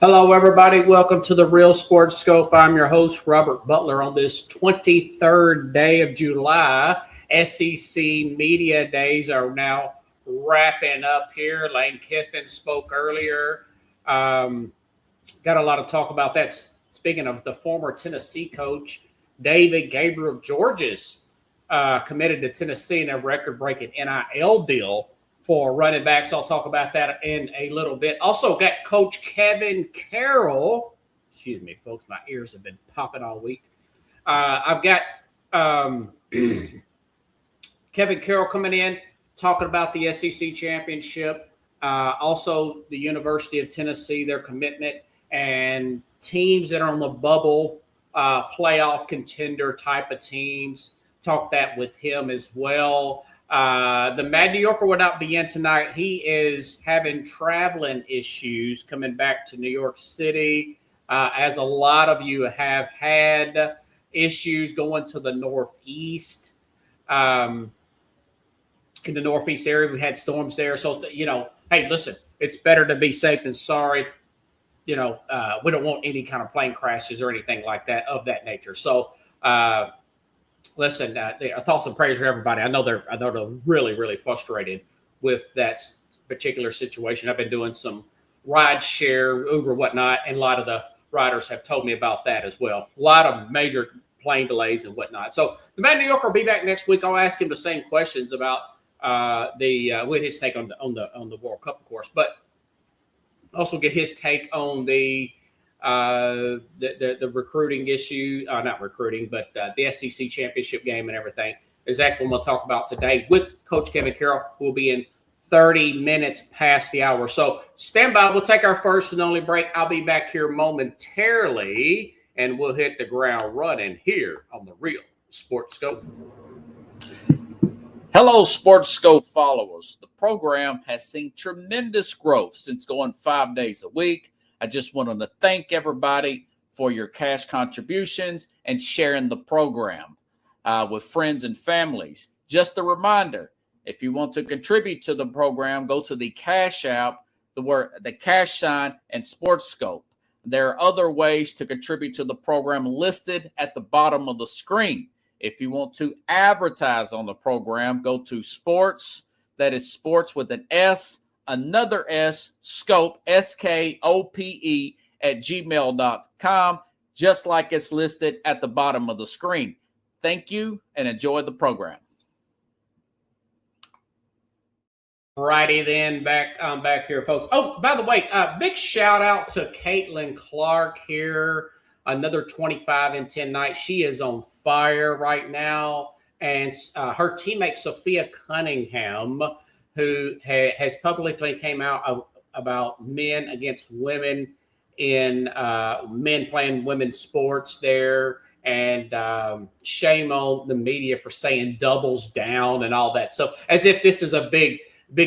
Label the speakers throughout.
Speaker 1: Hello, everybody. Welcome to the Real Sports Scope. I'm your host, Robert Butler, on this 23rd day of July. SEC Media Days are now wrapping up here. Lane Kiffin spoke earlier. Got a lot of talk about that. Speaking of the former Tennessee coach, Gabriel Georges committed to Tennessee in a record-breaking NIL deal for running backs. I'll talk about that in a little bit. Also got Coach Kevin Carroll. Excuse me, folks. My ears have been popping all week. I've got Kevin Carroll coming in, talking about the SEC championship. Also, the University of Tennessee, their commitment, and teams that are on the bubble, playoff contender type of teams. Talk that with him as well. The Mad New Yorker will not be in tonight. He is having traveling issues coming back to New York City, as a lot of you have had issues going to the Northeast. In the Northeast area, we had storms there. So, hey, listen, it's better to be safe than sorry. We don't want any kind of plane crashes or anything like that of that nature. So, listen, thoughts and prayers for everybody. I know they're really, really frustrated with that particular situation. I've been doing some ride share, Uber, whatnot, and a lot of the riders have told me about that as well. A lot of major plane delays and whatnot. So the Mad New Yorker will be back next week. I'll ask him the same questions about with his take on the World Cup, of course, but also get his take on the recruiting issue, not recruiting, but the SEC championship game and everything. Exactly what we'll talk about today with Coach Kevin Carroll, who will be in 30 minutes past the hour. So stand by. We'll take our first and only break. I'll be back here momentarily, and we'll hit the ground running here on the Real Sports Scope.
Speaker 2: Hello, Sports Scope followers. The program has seen tremendous growth since going 5 days a week. I just wanted to thank everybody for your cash contributions and sharing the program with friends and families. Just a reminder, if you want to contribute to the program, go to the Cash App, the cash sign, and Sports Scope. There are other ways to contribute to the program listed at the bottom of the screen. If you want to advertise on the program, go to Sports, that is Sports with an S, another S, Scope, SKOPE, at gmail.com, just like it's listed at the bottom of the screen. Thank you and enjoy the program.
Speaker 1: Righty then, I'm back here, folks. Oh, by the way, big shout out to Caitlin Clark here. Another 25-10 night. She is on fire right now. And her teammate, Sophia Cunningham, who has publicly came out about men against women in men playing women's sports there. And shame on the media for saying doubles down and all that. So as if this is a big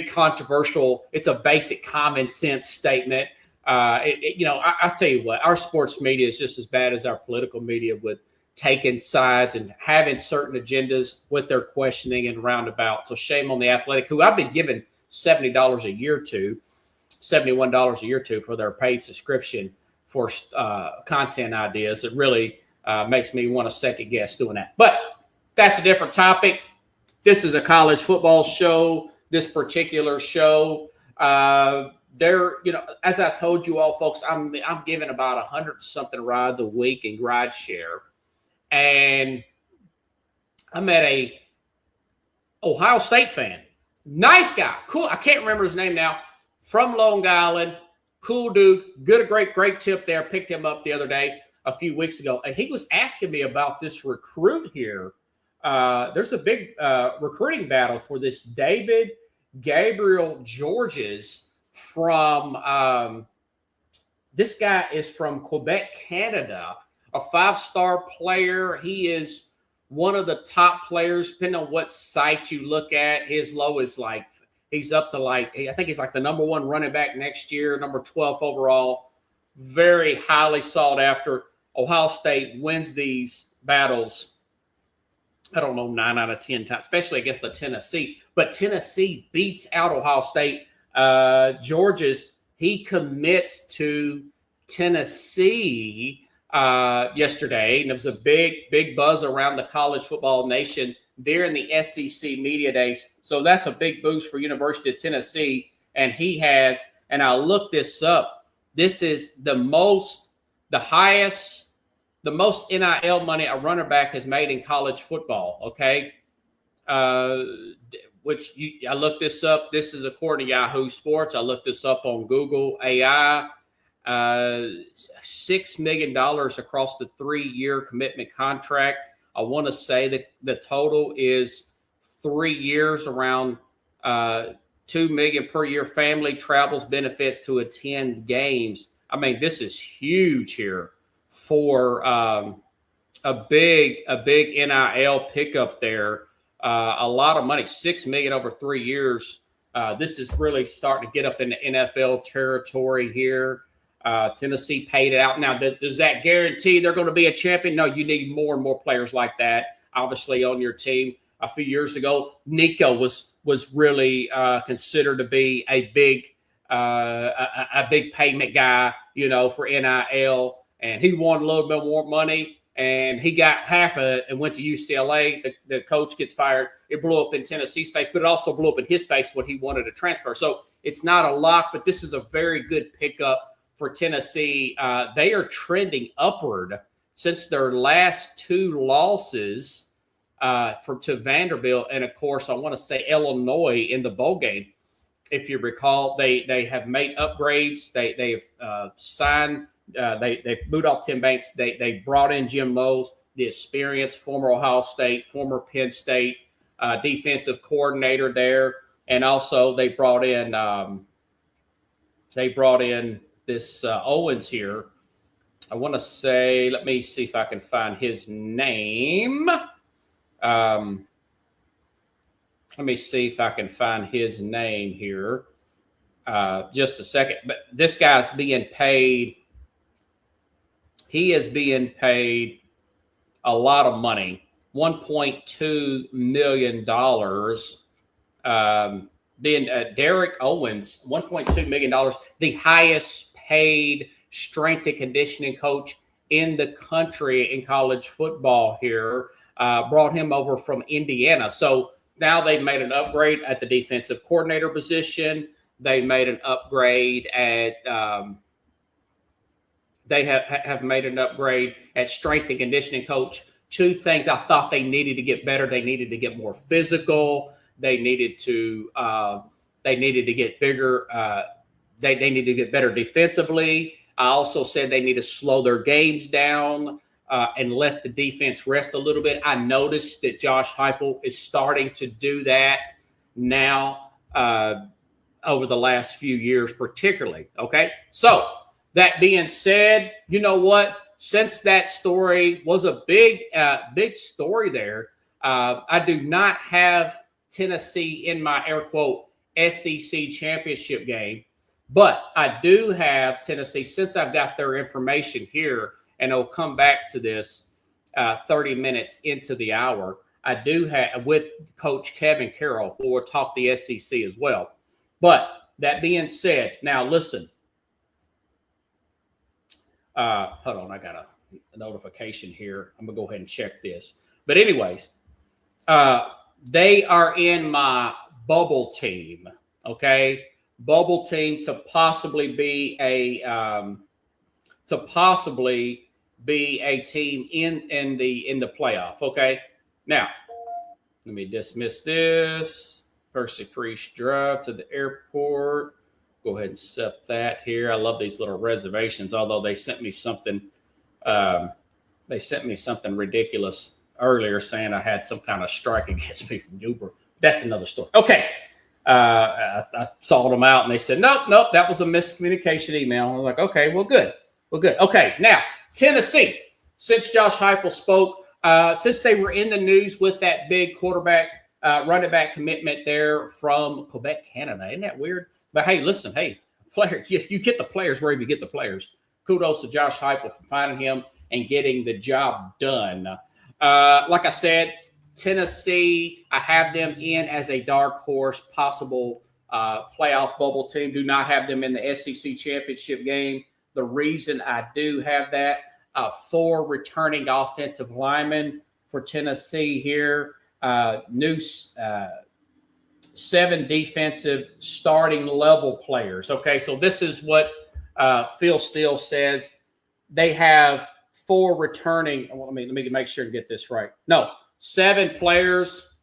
Speaker 1: controversial, it's a basic common sense statement. I tell you what, our sports media is just as bad as our political media with taking sides and having certain agendas with their questioning and roundabout. So shame on the Athletic, who I've been giving $71 a year to for their paid subscription for content ideas. It really makes me want to second guess doing that. But that's a different topic. This is a college football show. This particular show, as I told you all, folks, I'm giving about 100-something rides a week in ride share. And I met a Ohio State fan. Nice guy. Cool. I can't remember his name now. From Long Island. Cool dude. Great tip there. Picked him up the other day, a few weeks ago. And he was asking me about this recruit here. There's a big recruiting battle for this Gabriel Georges from this guy is from Quebec, Canada, a 5-star player. He is one of the top players, depending on what site you look at. His low is he's up to I think he's the number 1 running back next year, number 12 overall. Very highly sought after. Ohio State wins these battles, I don't know, 9 out of 10 times, especially against the Tennessee. But Tennessee beats out Ohio State. Georges, he commits to Tennessee yesterday, and there was a big buzz around the college football nation during the SEC media days. So that's a big boost for University of Tennessee. And he has, and I looked this up, this is the most NIL money a running back has made in college football, okay? I looked this up. This is according to Yahoo Sports. I looked this up on Google AI. $6 million across the 3-year commitment contract. I want to say that the total is 3 years, around $2 million per year. Family travels, benefits to attend games. I mean, this is huge here for a big NIL pickup there. A lot of money, $6 million over 3 years. This is really starting to get up in the NFL territory here. Tennessee paid it out. Now, does that guarantee they're going to be a champion? No, you need more and more players like that, obviously, on your team. A few years ago, Nico was really considered to be a big payment guy, for NIL, and he wanted a little bit more money, and he got half of it and went to UCLA. The coach gets fired. It blew up in Tennessee's face, but it also blew up in his face when he wanted to transfer. So it's not a lock, but this is a very good pickup for Tennessee. They are trending upward since their last 2 losses to Vanderbilt, and of course, I want to say Illinois in the bowl game. If you recall, they have made upgrades. They've signed. They've moved off Tim Banks. They brought in Jim Lowe's, the experienced former Ohio State, former Penn State defensive coordinator there, and also they brought in this Owens here. I want to say, let me see if I can find his name. Let me see if I can find his name here. Just a second. But this guy's being paid. He is being paid a lot of money, $1.2 million. Derek Owens, $1.2 million, the highest paid strength and conditioning coach in the country in college football here. Brought him over from Indiana. So now they've made an upgrade at the defensive coordinator position. They made an upgrade at they have made an upgrade at strength and conditioning coach. 2 things I thought they needed to get better. They needed to get more physical. They needed to get bigger. They needed to get better defensively. I also said they need to slow their games down and let the defense rest a little bit. I noticed that Josh Heupel is starting to do that now over the last few years, particularly. Okay, so that being said, you know what? Since that story was a big story there, I do not have Tennessee in my air quote SEC championship game, but I do have Tennessee since I've got their information here, and I'll come back to this 30 minutes into the hour. I do have with Coach Kevin Carroll, who will talk the SEC as well. But that being said, now listen. Hold on, I got a notification here. I'm gonna go ahead and check this. But anyways, they are in my bubble team. Okay, bubble team to possibly be a team in the playoff. Okay, now let me dismiss this. Percy Priest drive to the airport. Go ahead and set that here. I love these little reservations, although they sent me something ridiculous earlier saying I had some kind of strike against me from Uber. That's another story. Okay. I saw them out and they said, nope, that was a miscommunication email. I was like, okay, well, good. Okay, now, Tennessee, since Josh Heupel spoke, since they were in the news with that big running back commitment there from Quebec, Canada. Isn't that weird? But hey, listen, players, you get the players wherever you get the players. Kudos to Josh Heupel for finding him and getting the job done. Like I said, Tennessee, I have them in as a dark horse, possible playoff bubble team. Do not have them in the SEC championship game. the reason I do have that. 4 returning offensive linemen for Tennessee here. New 7 defensive starting level players. Okay, so this is what Phil Steele says. They have 4 returning. Well, let me make sure to get this right. No, 7 players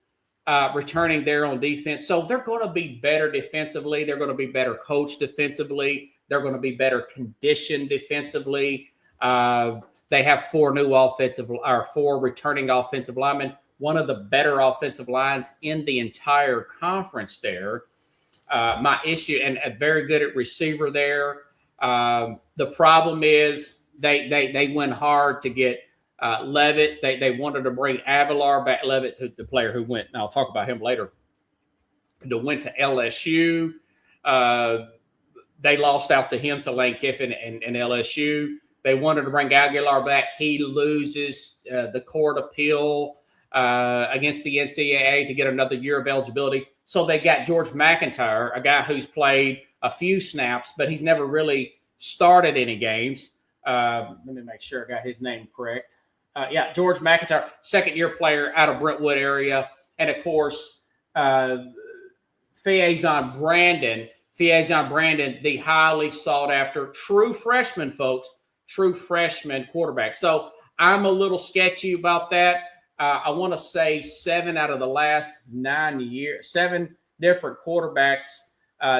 Speaker 1: returning there on defense. So they're going to be better defensively. They're going to be better coached defensively. They're going to be better conditioned defensively. They have 4 returning offensive linemen. One of the better offensive lines in the entire conference there. My issue, and very good at receiver there. The problem is they went hard to get Levitt. They wanted to bring Avilar back. Levitt, the player who went, and I'll talk about him later, who went to LSU. They lost out to him to Lane Kiffin and LSU. They wanted to bring Aguilar back. He loses the court appeal against the NCAA to get another year of eligibility. So they got George McIntyre, a guy who's played a few snaps, but he's never really started any games. Let me make sure I got his name correct. George McIntyre, second-year player out of Brentwood area. And, of course, Faison Brandon, the highly sought-after true freshman, folks, true freshman quarterback. So I'm a little sketchy about that. I want to say 7 out of the last 9 years, 7 different quarterbacks.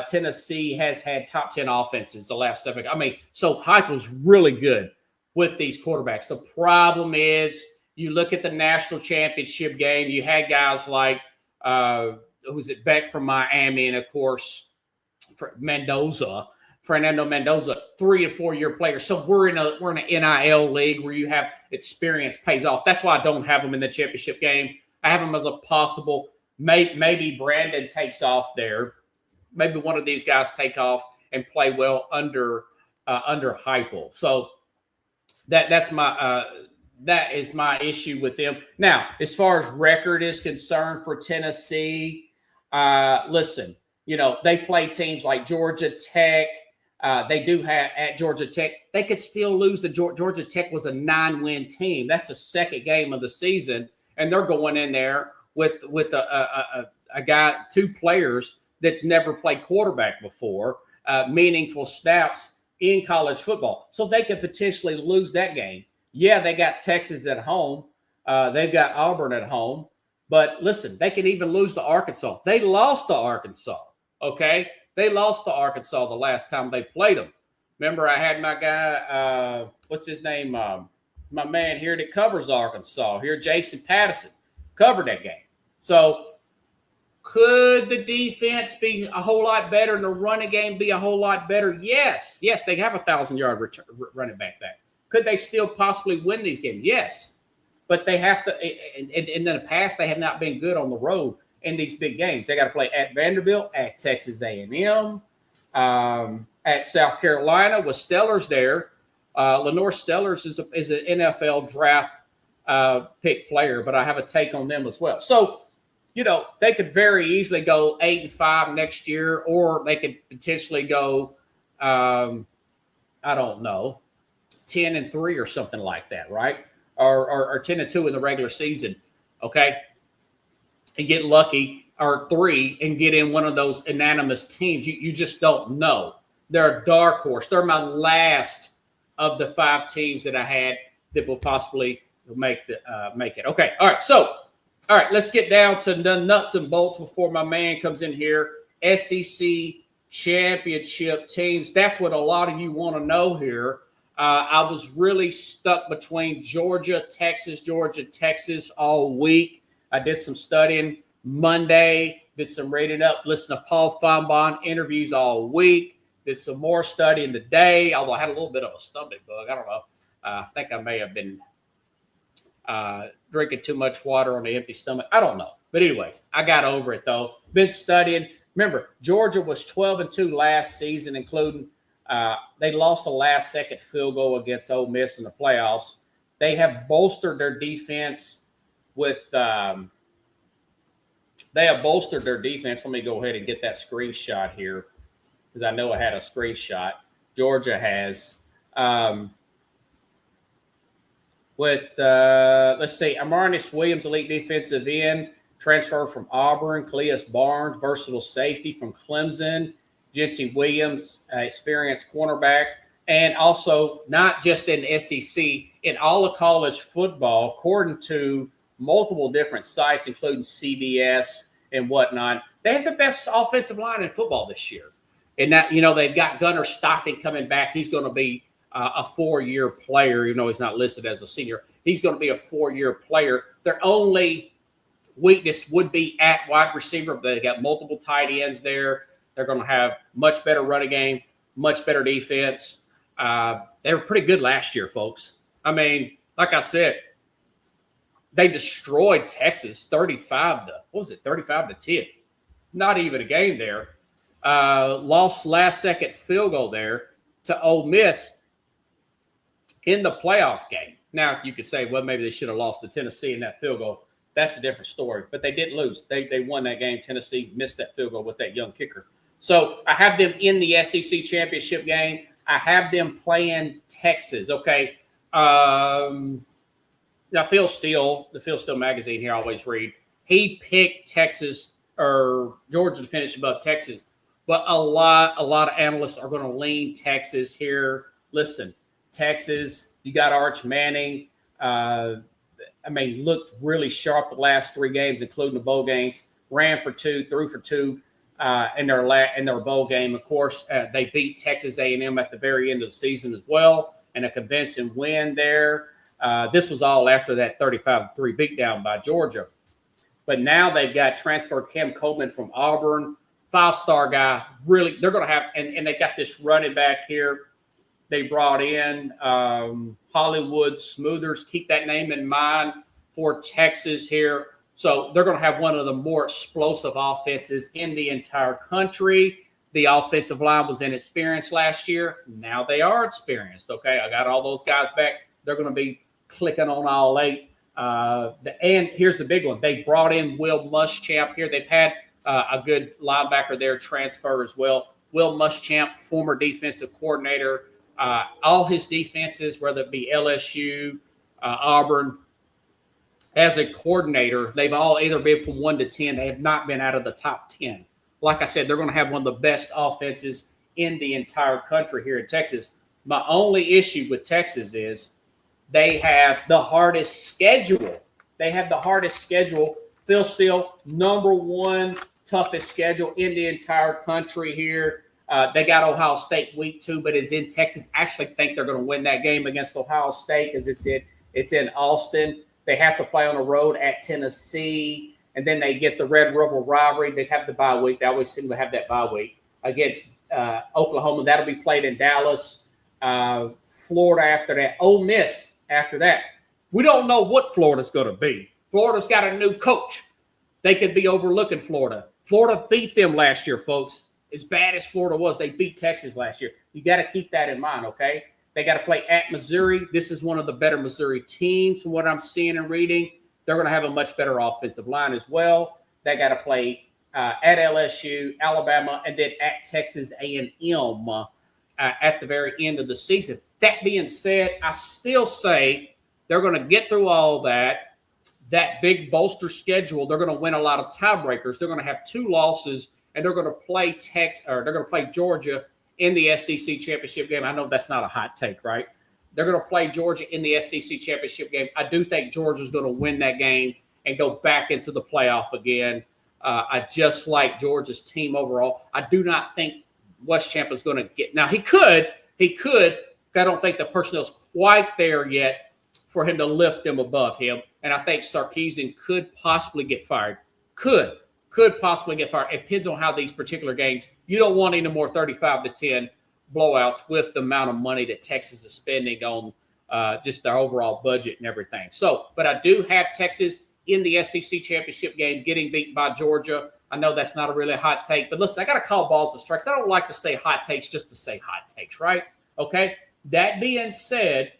Speaker 1: Tennessee has had top 10 offenses the last 7. I mean, so Heupel's really good with these quarterbacks. The problem is you look at the national championship game, you had guys like, Beck from Miami, and, of course, Fernando Mendoza, 3 and 4 year players. So we're in an NIL league where you have experience pays off. That's why I don't have them in the championship game. I have them as a possible. Maybe Brandon takes off there. Maybe one of these guys take off and play well under Heupel. So that is my issue with them. Now, as far as record is concerned for Tennessee, listen, they play teams like Georgia Tech. They do have at Georgia Tech. They could still lose. Georgia Tech was a 9-win team. That's the second game of the season, and they're going in there with a guy, 2 players that's never played quarterback before, meaningful snaps in college football. So they could potentially lose that game. Yeah, they got Texas at home. They've got Auburn at home. But listen, they can even lose to Arkansas. They lost to Arkansas, okay? They lost to Arkansas the last time they played them. Remember, I had my guy, what's his name? My man here that covers Arkansas here, Jason Patterson, covered that game. So could the defense be a whole lot better and the running game be a whole lot better? Yes, they have a 1,000-yard running back. Could they still possibly win these games? Yes, but they have to. In the past, they have not been good on the road in these big games. They got to play at Vanderbilt, at Texas A&M, at South Carolina with Stellers there. Lenore Stellers is an NFL draft pick player, but I have a take on them as well. So, they could very easily go 8-5 next year, or they could potentially go, I don't know, 10-3 or something like that, right? Or 10-2 in the regular season, okay? And get lucky, or 3, and get in one of those unanimous teams. You just don't know. They're a dark horse. They're my last of the 5 teams that I had that will possibly make it. Okay, all right. So, all right, let's get down to the nuts and bolts before my man comes in here. SEC championship teams. That's what a lot of you want to know here. I was really stuck between Georgia, Texas all week. I did some studying Monday, did some reading up, listened to Paul Feinbaum interviews all week, did some more studying today, although I had a little bit of a stomach bug. I don't know. I think I may have been drinking too much water on the empty stomach. I don't know. But anyways, I got over it, though. Been studying. Remember, Georgia was 12-2 last season, including they lost the last-second field goal against Ole Miss in the playoffs. They have bolstered their defense with Let me go ahead and get that screenshot here because I know I had a screenshot. Georgia has Let's see, Amarnis Williams, elite defensive end, transfer from Auburn. Cleus Barnes, versatile safety from Clemson. Jency Williams, experienced cornerback. And also, not just in SEC, in all of college football, according to multiple different sites, including CBS and whatnot, they have the best offensive line in football this year. And that, they've got Gunnar Stockton coming back. He's going to be a 4-year player, even though he's not listed as a senior. He's going to be a 4-year player. Their only weakness would be at wide receiver, but they got multiple tight ends there. They're going to have much better running game, much better defense. They were pretty good last year, folks. I mean, like I said, they destroyed Texas 35 to 10. Not even a game there. Lost last-second field goal there to Ole Miss in the playoff game. Now, you could say, well, maybe they should have lost to Tennessee in that field goal. That's a different story. But they didn't lose. They won that game. Tennessee missed that field goal with that young kicker. So I have them in the SEC championship game. I have them playing Texas, okay? Now, Phil Steele, the Phil Steele magazine here I always read, he picked Texas or Georgia to finish above Texas. But a lot of analysts are going to lean Texas here. Listen, Texas, you got Arch Manning. Looked really sharp the last 3 games, including the bowl games. Ran for 2, threw for 2 in their bowl game. Of course, they beat Texas A&M at the very end of the season as well, and a convincing win there. This was all after that 35-3 beatdown by Georgia. But now they've got transfer Cam Coleman from Auburn, 5-star guy. Really, they're going to have, and they got this running back here. They brought in Hollywood Smoothers. Keep that name in mind for Texas here. So they're going to have one of the more explosive offenses in the entire country. The offensive line was inexperienced last year. Now they are experienced, okay? I got all those guys back. They're going to be clicking on all 8. And here's the big one. They brought in Will Muschamp here. They've had a good linebacker there transfer as well. Will Muschamp, former defensive coordinator. All his defenses, whether it be LSU, Auburn, as a coordinator, they've all either been from 1 to 10. They have not been out of the top 10. Like I said, they're going to have one of the best offenses in the entire country here in Texas. My only issue with Texas is they have the hardest schedule. Phil Steele, number 1 toughest schedule in the entire country here. They got Ohio State week 2, but it's in Texas. I actually think they're going to win that game against Ohio State because it's in Austin. They have to play on the road at Tennessee, and then they get the Red River rivalry. They have the bye week. They always seem to have that bye week against Oklahoma. That'll be played in Dallas. Florida after that. Ole Miss after that. We don't know what Florida's going to be. Florida's got a new coach. They could be overlooking Florida. Florida beat them last year, folks. As bad as Florida was, they beat Texas last year. You got to keep that in mind, okay? They got to play at Missouri. This is one of the better Missouri teams from what I'm seeing and reading. They're going to have a much better offensive line as well. They got to play at LSU, Alabama, and then at Texas A&M at the very end of the season. That being said, I still say they're going to get through all that big bolster schedule. They're going to win a lot of tiebreakers. They're going to have 2 losses, and they're going to play they're going to play Georgia in the SEC championship game. I know that's not a hot take, right? They're going to play Georgia in the SEC championship game. I do think Georgia's going to win that game and go back into the playoff again. I just like Georgia's team overall. I do not think Muschamp is going to get – now, he could. I don't think the personnel's quite there yet for him to lift them above him. And I think Sarkisian could possibly get fired. Could possibly get fired. It depends on how these particular games. You don't want any more 35-10 blowouts with the amount of money that Texas is spending on just their overall budget and everything. So, but I do have Texas in the SEC championship game getting beaten by Georgia. I know that's not a really hot take, but listen, I got to call balls and strikes. I don't like to say hot takes just to say hot takes, right? Okay. That being said,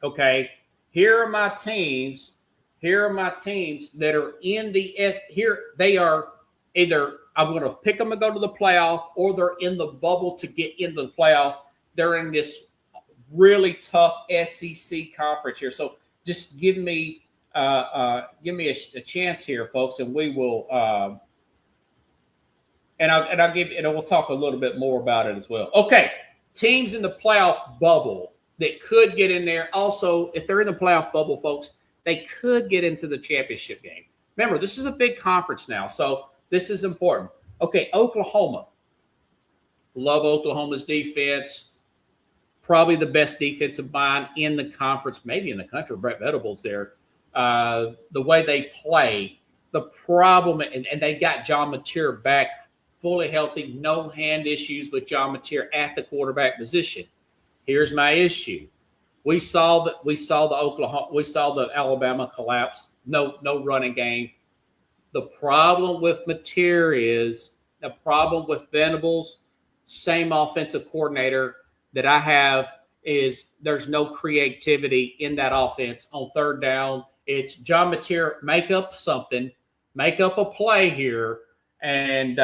Speaker 1: okay, here are my teams that are in the here. They are either I'm going to pick them to go to the playoff, or they're in the bubble to get into the playoff. They're in this really tough SEC conference here. So just give me a chance here, folks, and we will and we'll talk a little bit more about it as well. Okay, teams in the playoff bubble that could get in there. Also, if they're in the playoff bubble, folks, they could get into the championship game. Remember, this is a big conference now, so this is important. Okay, Oklahoma. Love Oklahoma's defense. Probably the best defensive mind in the conference, maybe in the country. Brett Venables there. The way they play, the problem, and they got John Mateer back fully healthy, no hand issues with John Mateer at the quarterback position. Here's my issue. We saw the Alabama collapse. No running game. The problem with Mateer is the problem with Venables, same offensive coordinator that I have, is there's no creativity in that offense on third down. It's John Mateer, make up something, make up a play here, and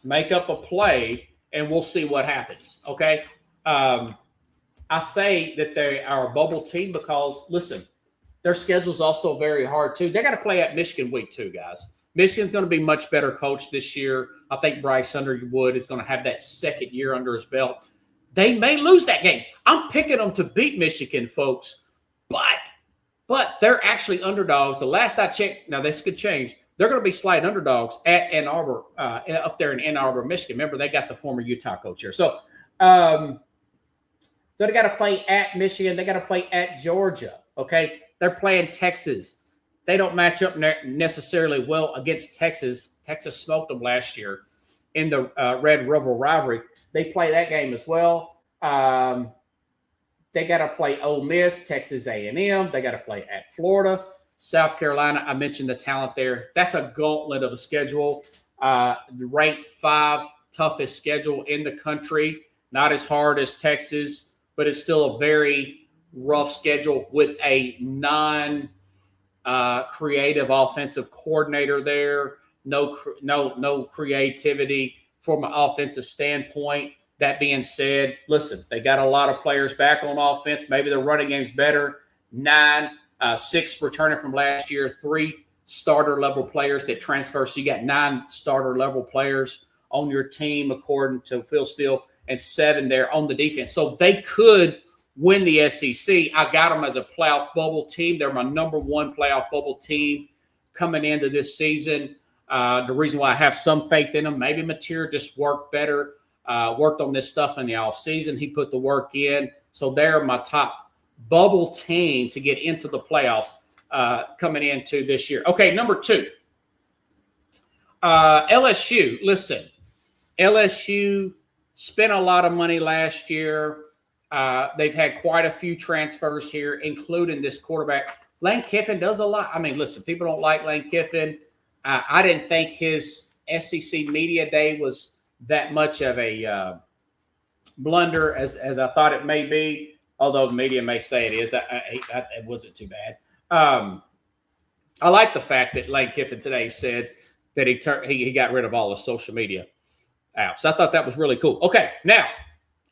Speaker 1: make up a play, and we'll see what happens. Okay. I say that they are a bubble team because, listen, their schedule is also very hard too. They got to play at Michigan week 2, guys. Michigan's going to be much better coached this year. I think Bryce Underwood is going to have that second year under his belt. They may lose that game. I'm picking them to beat Michigan, folks, but they're actually underdogs. The last I checked, now this could change. They're going to be slight underdogs at Ann Arbor, up there in Ann Arbor, Michigan. Remember, they got the former Utah coach here. So they got to play at Michigan. They got to play at Georgia, okay? They're playing Texas. They don't match up necessarily well against Texas. Texas smoked them last year in the Red River rivalry. They play that game as well. They got to play Ole Miss, Texas A&M. They got to play at Florida, South Carolina. I mentioned the talent there. That's a gauntlet of a schedule. Ranked 5 toughest schedule in the country. Not as hard as Texas, but it's still a very rough schedule with a non-creative offensive coordinator there. No creativity from an offensive standpoint. That being said, listen, they got a lot of players back on offense. Maybe their running game's better. 6 returning from last year, 3 starter-level players that transfer. So you got 9 starter-level players on your team, according to Phil Steele, and 7 there on the defense. So they could win the SEC. I got them as a playoff bubble team. They're my number 1 playoff bubble team coming into this season. The reason why I have some faith in them, maybe Mateer just worked better, worked on this stuff in the offseason. He put the work in. So they're my top bubble team to get into the playoffs coming into this year. Okay, number 2. LSU. Listen, LSU spent a lot of money last year. They've had quite a few transfers here, including this quarterback. Lane Kiffin does a lot. I mean, listen, people don't like Lane Kiffin. I didn't think his SEC media day was that much of a blunder as I thought it may be, although the media may say it is. It wasn't too bad. I like the fact that Lane Kiffin today said that he got rid of all the social media apps. I thought that was really cool. Okay, now,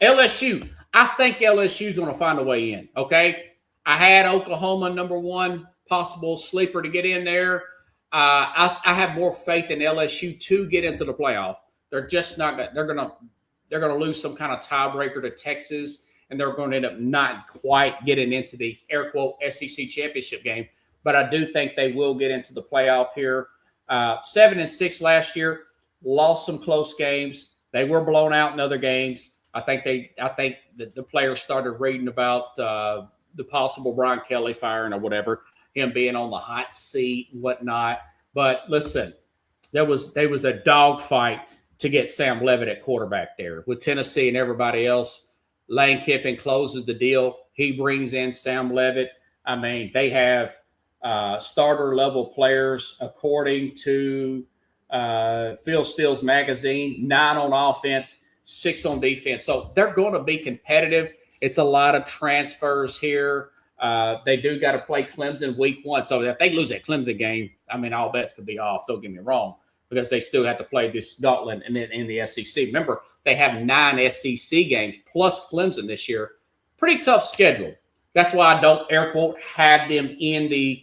Speaker 1: LSU. I think LSU is going to find a way in, okay? I had Oklahoma number 1 possible sleeper to get in there. I have more faith in LSU to get into the playoff. They're just not – they're going to lose some kind of tiebreaker to Texas, and they're going to end up not quite getting into the air quote SEC championship game. But I do think they will get into the playoff here. 7-6 last year, lost some close games. They were blown out in other games. I think that the players started reading about the possible Brian Kelly firing or whatever, him being on the hot seat and whatnot. But listen, there was a dogfight to get Sam Leavitt at quarterback there with Tennessee and everybody else. Lane Kiffin closes the deal. He brings in Sam Leavitt. I mean, they have starter level players according to Phil Steele's magazine, 9 on offense, 6 on defense. So they're going to be competitive. It's a lot of transfers here. They do got to play Clemson week 1. So if they lose that Clemson game, I mean, all bets could be off. Don't get me wrong, because they still have to play this gauntlet in the SEC. Remember, they have 9 SEC games plus Clemson this year. pretty tough schedule. That's why I don't, air quote, have them in the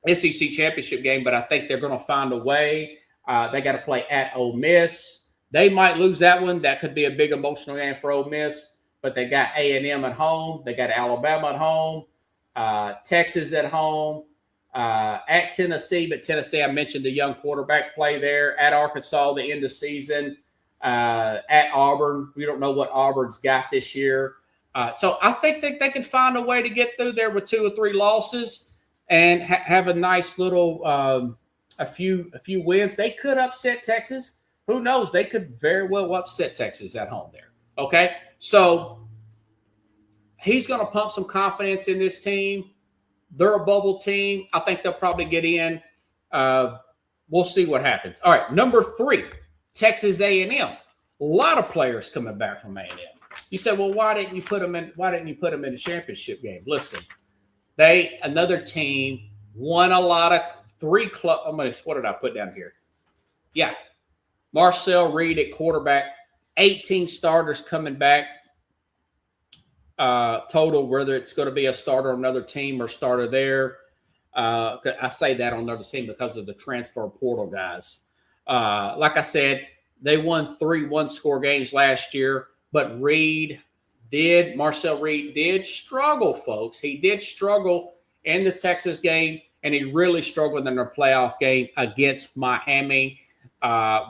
Speaker 1: SEC championship game, but I think they're going to find a way. They got to play at Ole Miss. They might lose that one. That could be a big emotional game for Ole Miss, but they got A&M at home. They got Alabama at home, Texas at home, at Tennessee. But Tennessee, I mentioned the young quarterback play there. At Arkansas, the end of season. At Auburn. We don't know what Auburn's got this year. So I think that they can find a way to get through there with 2 or 3 losses and have a nice little a few wins. They could upset Texas. Who knows? They could very well upset Texas at home there. Okay? So he's going to pump some confidence in this team. They're a bubble team. I think they'll probably get in. We'll see what happens. All right, number 3, Texas A&M. A lot of players coming back from A&M. You said, well, why didn't you put them in the championship game? Listen, another team won a lot of 3 club. What did I put down here? Yeah. Marcel Reed at quarterback, 18 starters coming back total, whether it's going to be a starter on another team or starter there. I say that on another team because of the transfer portal guys. Like I said, they won 3 one-score games last year, but Marcel Reed did struggle, folks. He did struggle in the Texas game, and he really struggled in their playoff game against Miami.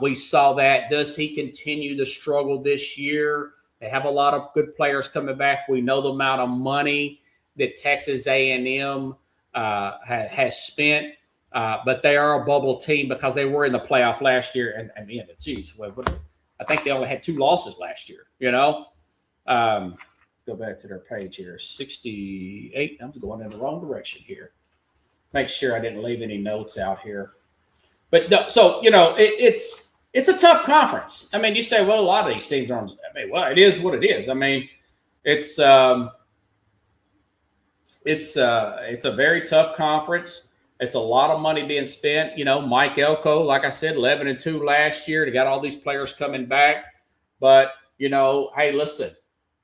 Speaker 1: We saw that. Does he continue to struggle this year? They have a lot of good players coming back. We know the amount of money that Texas A&M has spent, but they are a bubble team because they were in the playoff last year. And geez, I think they only had 2 losses last year. Go back to their page here. 68. I'm going in the wrong direction here. Make sure I didn't leave any notes out here. But no, so it's a tough conference. I mean, you say, well, a lot of these teams are. Well, it is what it is. I mean, it's a very tough conference. It's a lot of money being spent. Mike Elko, like I said, 11-2 last year. They got all these players coming back, but hey, listen,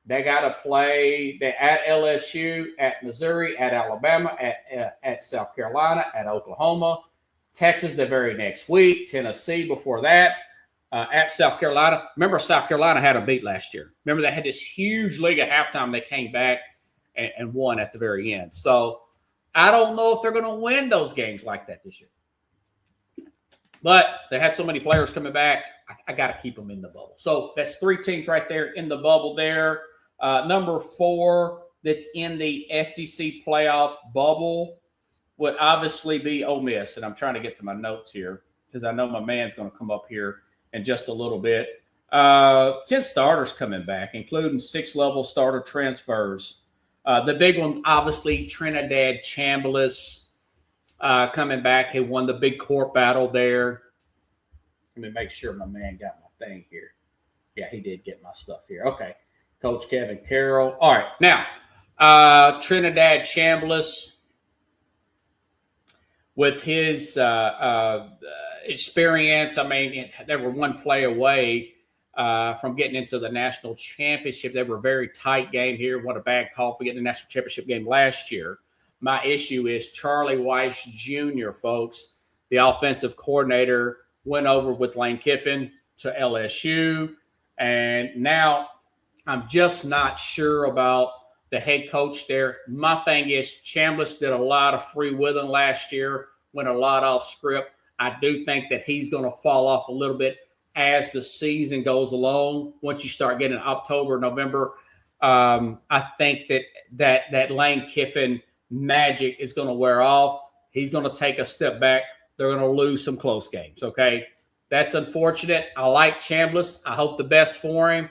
Speaker 1: they got to play. They at LSU, at Missouri, at Alabama, at South Carolina, at Oklahoma. Texas the very next week, Tennessee before that, at South Carolina. Remember, South Carolina had a beat last year. Remember, they had this huge league at halftime. They came back and won at the very end. So I don't know if they're going to win those games like that this year. But they had so many players coming back, I got to keep them in the bubble. So that's 3 teams right there in the bubble there. Number 4 that's in the SEC playoff bubble would obviously be Ole Miss. And I'm trying to get to my notes here because I know my man's going to come up here in just a little bit. 10 starters coming back, including 6-level starter transfers. The big one, obviously, Trinidad Chambliss coming back. He won the big court battle there. Let me make sure my man got my thing here. Yeah, he did get my stuff here. Okay. Coach Kevin Carroll. All right. Now, Trinidad Chambliss, with his experience, I mean, they were 1 play away from getting into the national championship. They were a very tight game here. What a bad call for getting the national championship game last year. My issue is Charlie Weiss Jr., folks, the offensive coordinator, went over with Lane Kiffin to LSU. And now I'm just not sure about the head coach there. My thing is Chambliss did a lot of free willing last year, went a lot off script. I do think that he's going to fall off a little bit as the season goes along. Once you start getting October, November, I think that Lane Kiffin magic is going to wear off. He's going to take a step back. They're going to lose some close games, okay? That's unfortunate. I like Chambliss. I hope the best for him.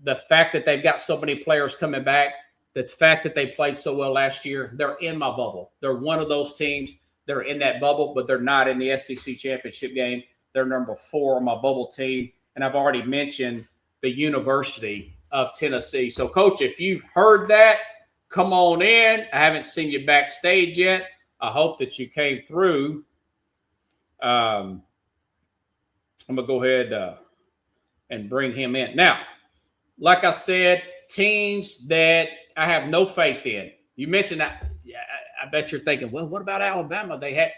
Speaker 1: The fact that they've got so many players coming back, the fact that they played so well last year, they're in my bubble. They're one of those teams that are in that bubble, but they're not in the SEC championship game. They're number 4 on my bubble team. And I've already mentioned the University of Tennessee. So, Coach, if you've heard that, come on in. I haven't seen you backstage yet. I hope that you came through. I'm going to go ahead and bring him in. Now, like I said, teams that I have no faith in. You mentioned that. Yeah, I bet you're thinking, well, what about Alabama? They had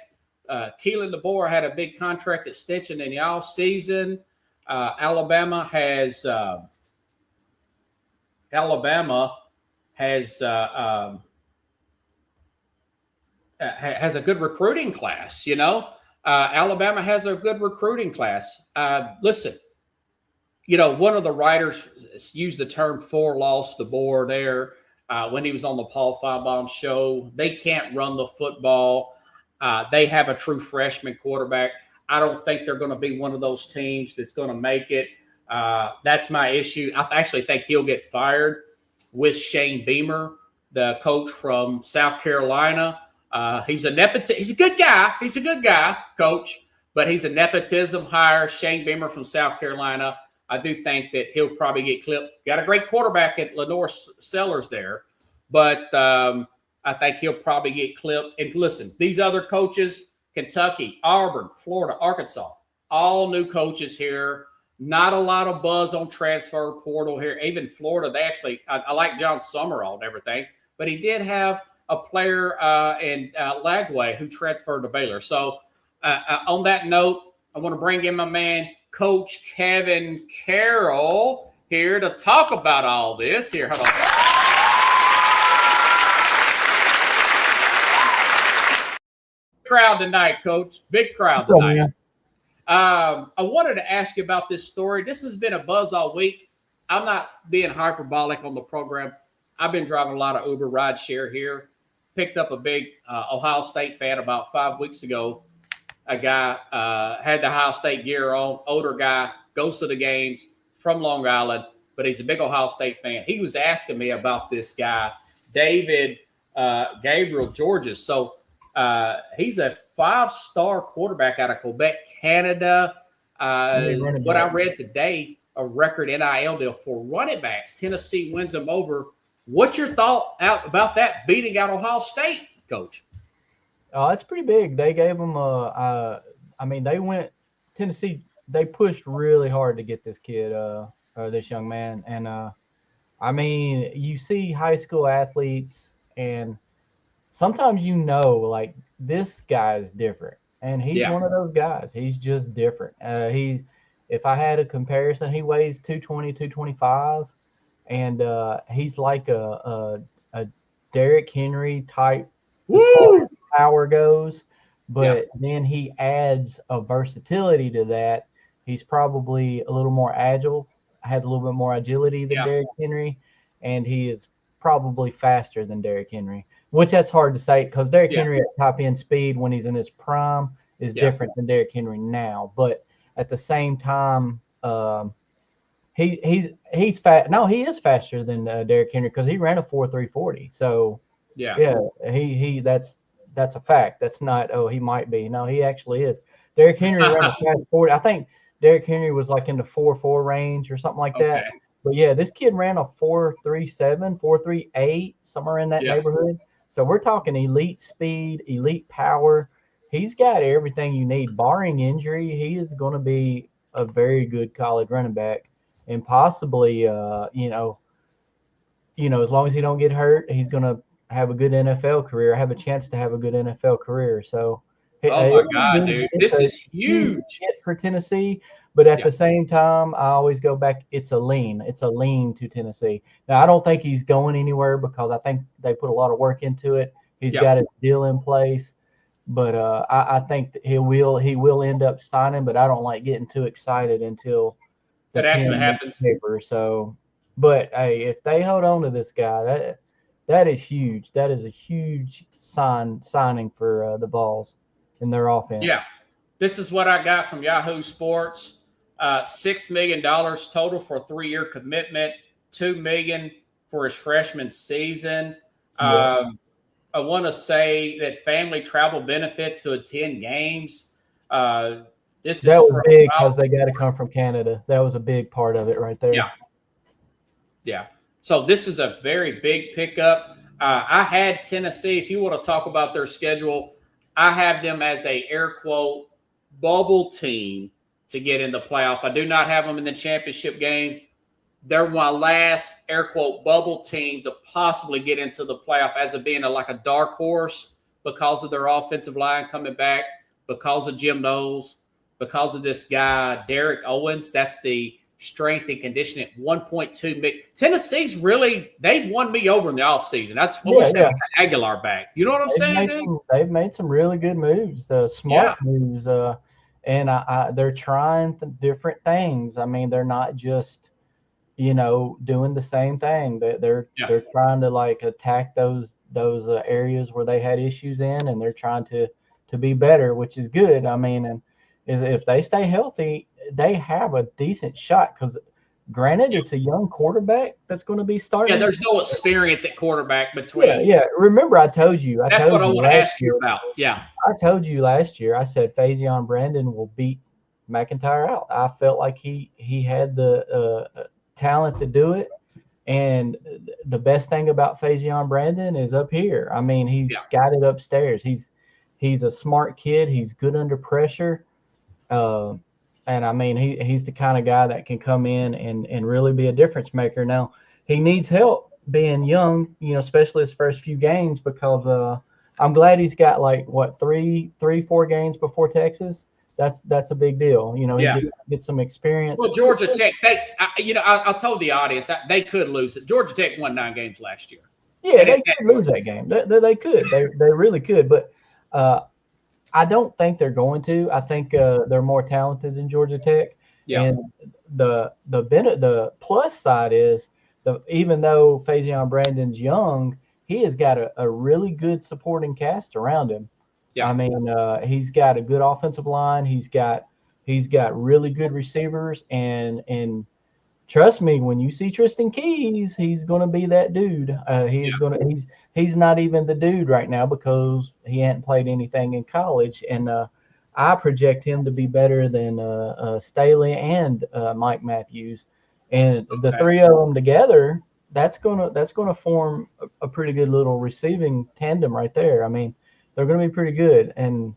Speaker 1: Keelan DeBoer had a big contract extension in the off season. Alabama has has a good recruiting class. Alabama has a good recruiting class. Listen, one of the writers used the term "four lost the board" there when he was on the Paul Feinbaum show. They can't run the football. They have a true freshman quarterback. I don't think they're going to be one of those teams that's going to make it. That's my issue. I actually think he'll get fired with Shane Beamer, the coach from South Carolina. He's a nepotism. He's a good guy. He's a good guy, coach, but he's a nepotism hire. Shane Beamer from South Carolina. I do think that he'll probably get clipped. Got a great quarterback at Lenore Sellers there, but I think he'll probably get clipped. And listen, these other coaches, Kentucky, Auburn, Florida, Arkansas, all new coaches here. Not a lot of buzz on transfer portal here. Even Florida, they actually, I like John Summerall and everything, but he did have a player in Lagway who transferred to Baylor. So on that note, I want to bring in my man, Coach Kevin Carroll, here to talk about all this. Here, hold on. Crowd tonight, Coach. Big crowd tonight. I wanted to ask you about this story. This has been a buzz all week. I'm not being hyperbolic on the program. I've been driving a lot of Uber ride share here. Picked up a big Ohio State fan about 5 weeks ago. A guy had the Ohio State gear on, older guy, goes to the games from Long Island, but he's a big Ohio State fan. He was asking me about this guy, David Gabriel, Georgia. So he's a 5-star quarterback out of Quebec, Canada. What I read today, a record NIL deal for running backs. Tennessee wins them over. What's your thought about that beating out Ohio State, Coach?
Speaker 3: Oh, it's pretty big. They gave them Tennessee, they pushed really hard to get this kid, this young man. And, you see high school athletes, and sometimes like this guy's different. And he's one of those guys. He's just different. If I had a comparison, he weighs 220, 225. And he's like a Derrick Henry type as far as power goes, but then he adds a versatility to that. He's probably a little more agile, has a little bit more agility than Derrick Henry, and he is probably faster than Derrick Henry, which that's hard to say because Derrick Henry at top end speed when he's in his prime is different than Derrick Henry now. But at the same time, he's fast. No, he is faster than Derrick Henry because he ran a 4.3 40. So he that's a fact. That's not he might be. No, he actually is. Derrick Henry ran a fast 40. I think Derrick Henry was like in the 4.4 range or something like that. But this kid ran a 4.37, 4.38, somewhere in that neighborhood. So we're talking elite speed, elite power. He's got everything you need, barring injury. He is going to be a very good college running back. And possibly, as long as he don't get hurt, he's going to have a good NFL career, have a chance to have a good NFL career. So,
Speaker 1: my God, dude, this is huge
Speaker 3: hit for Tennessee. But at the same time, I always go back. It's a lean to Tennessee. Now, I don't think he's going anywhere because I think they put a lot of work into it. He's got his deal in place. But I think that he will end up signing. But I don't like getting too excited until
Speaker 1: that actually happens.
Speaker 3: Paper. So, but hey, if they hold on to this guy, that is huge. That is a huge signing for the Vols in their offense.
Speaker 1: Yeah, this is what I got from Yahoo Sports. $6 million total for a 3-year commitment. $2 million for his freshman season. I want to say that family travel benefits to attend games.
Speaker 3: That was big because they got to come from Canada. That was a big part of it right there.
Speaker 1: Yeah. So this is a very big pickup. I had Tennessee. If you want to talk about their schedule, I have them as a air quote bubble team to get in the playoff. I do not have them in the championship game, they're my last air quote bubble team to possibly get into the playoff as of being like a dark horse because of their offensive line coming back, because of Jim Knowles, because of this guy, Derek Owens. That's the strength and conditioning at 1.2 million. Tennessee's really, they've won me over in the offseason. That's what we said Aguilar back. You know what I'm saying?
Speaker 3: They've made some really good moves, smart moves. And they're trying different things. I mean, they're not just, doing the same thing. They're trying to like attack those areas where they had issues in, and they're trying to be better, which is good. I mean, and if they stay healthy, they have a decent shot because granted, it's a young quarterback that's going to be starting.
Speaker 1: Yeah, there's no experience at quarterback between.
Speaker 3: Yeah. Remember, I told you.
Speaker 1: That's what I want to ask you about. Yeah.
Speaker 3: I told you last year, I said Faison Brandon will beat McIntyre out. I felt like he had the talent to do it. And the best thing about Faison Brandon is up here. I mean, he's got it upstairs. He's a smart kid. He's good under pressure. And I mean, he's the kind of guy that can come in and really be a difference maker. Now, he needs help being young, especially his first few games, because I'm glad he's got like what 4 games before Texas. That's a big deal. He get some experience.
Speaker 1: Well, Georgia Tech, I told the audience they could lose it. Georgia Tech won 9 games last year.
Speaker 3: Yeah, they could lose that game. They could. They really could. But I don't think they're going to. I think they're more talented than Georgia Tech. Yeah. And the plus side is even though Faison Brandon's young, he has got a really good supporting cast around him. Yeah. I mean, he's got a good offensive line. He's got really good receivers, and trust me, when you see Tristan Keys, he's going to be that dude. He's not even the dude right now because he hadn't played anything in college, and I project him to be better than Staley and Mike Matthews, and the 3 of them together, that's gonna form a pretty good little receiving tandem right there. I mean, they're going to be pretty good. And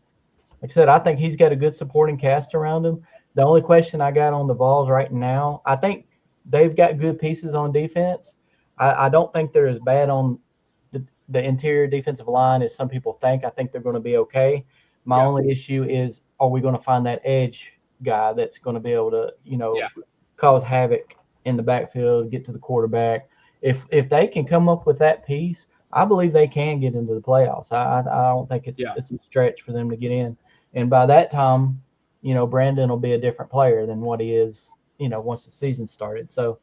Speaker 3: like I said, I think he's got a good supporting cast around him. The only question I got on the Vols right now, I think they've got good pieces on defense. I don't think they're as bad on the interior defensive line as some people think. I think they're going to be okay. My only issue is, are we going to find that edge guy that's going to be able to, cause havoc in the backfield, get to the quarterback? If they can come up with that piece, I believe they can get into the playoffs. I don't think it's a stretch for them to get in. And by that time, Brandon will be a different player than what he is, once the season started. So,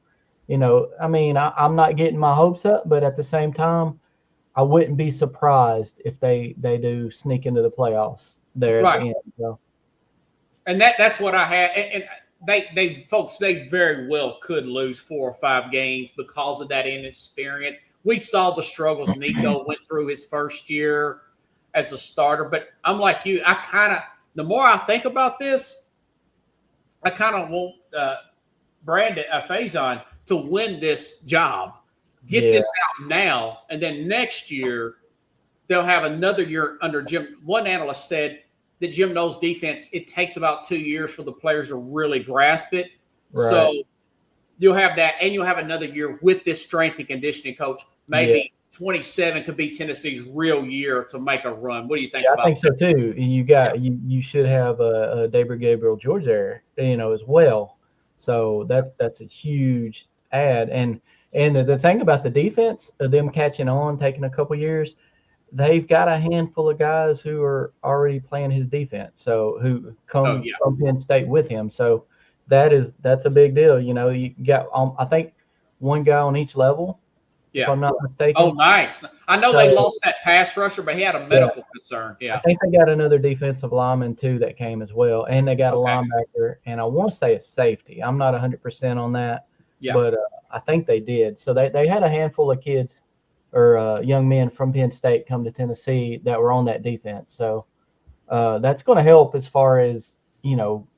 Speaker 3: I mean, I'm not getting my hopes up, but at the same time, I wouldn't be surprised if they do sneak into the playoffs there at the end. So.
Speaker 1: And that's what I had. And they very well could lose 4 or 5 games because of that inexperience. We saw the struggles Nico went through his first year as a starter. But I'm like you. The more I think about this, I kind of want Brandon Faison to win this job. Get this out now. And then next year, they'll have another year under Jim. One analyst said that Jim Knowles' defense, it takes about 2 years for the players to really grasp it. Right. So you'll have that, and you'll have another year with this strength and conditioning coach. Maybe 27 could be Tennessee's real year to make a run. What do you think about that?
Speaker 3: I think so too. You should have a Gabriel George there, as well. So that's a huge add. And the thing about the defense, them catching on, taking a couple years, they've got a handful of guys who are already playing his defense. So who come from Penn State with him. So that's a big deal. You got I think one guy on each level. Yeah. If I'm not mistaken.
Speaker 1: Oh, nice. I know they lost that pass rusher, but he had a medical concern. Yeah.
Speaker 3: I think they got another defensive lineman, too, that came as well. And they got a linebacker, and I want to say a safety. I'm not 100% on that, but I think they did. So they had a handful of kids or young men from Penn State come to Tennessee that were on that defense. So that's going to help as far as,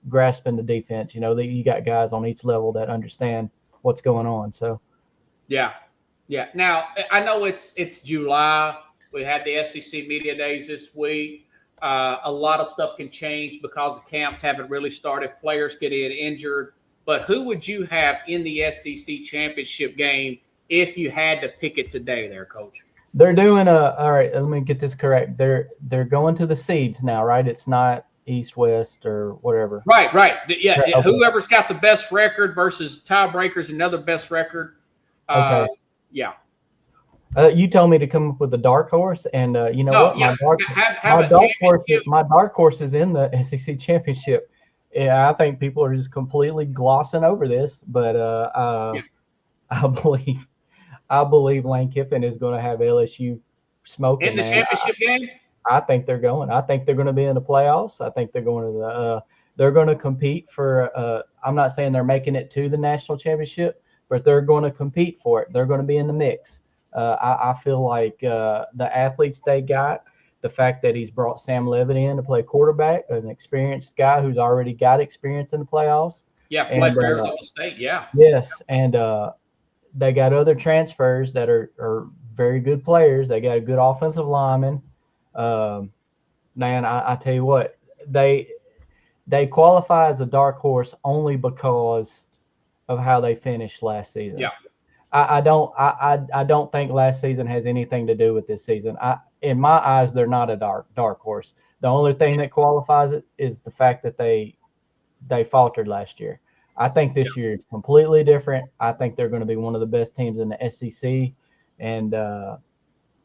Speaker 3: grasping the defense. That you got guys on each level that understand what's going on. So,
Speaker 1: yeah. Yeah. Now, I know it's July. We had the SEC Media Days this week. A lot of stuff can change because the camps haven't really started. Players get injured. but who would you have in the SEC championship game if you had to pick it today there, Coach?
Speaker 3: They're doing all right, let me get this correct. They're going to the seeds now, right? It's not East, West, or whatever.
Speaker 1: Right. Yeah,
Speaker 3: Okay.
Speaker 1: whoever's got the best record versus tiebreakers, another best record.
Speaker 3: Okay.
Speaker 1: Yeah.
Speaker 3: You told me to come up with a dark horse, and you know what?
Speaker 1: Yeah.
Speaker 3: My dark horse is in the SEC championship. Yeah, I think people are just completely glossing over this, but I believe Lane Kiffin is going to have LSU smoking
Speaker 1: in the championship game.
Speaker 3: I think they're going. I think they're going to be in the playoffs. I think they're going to the. They're going to compete for. I'm not saying they're making it to the national championship, but they're going to compete for it. They're going to be in the mix. I feel like the athletes they got, the fact that he's brought Sam Levitt in to play quarterback, an experienced guy who's already got experience in the playoffs.
Speaker 1: Yeah, play for Arizona State. Yeah.
Speaker 3: Yes, and they got other transfers that are very good players. They got a good offensive lineman. Man, I tell you what, they qualify as a dark horse only because of how they finished last season.
Speaker 1: Yeah.
Speaker 3: I don't think last season has anything to do with this season. In my eyes, they're not a dark horse. The only thing that qualifies it is the fact that they faltered last year. I think this year is completely different. I think they're going to be one of the best teams in the SEC. And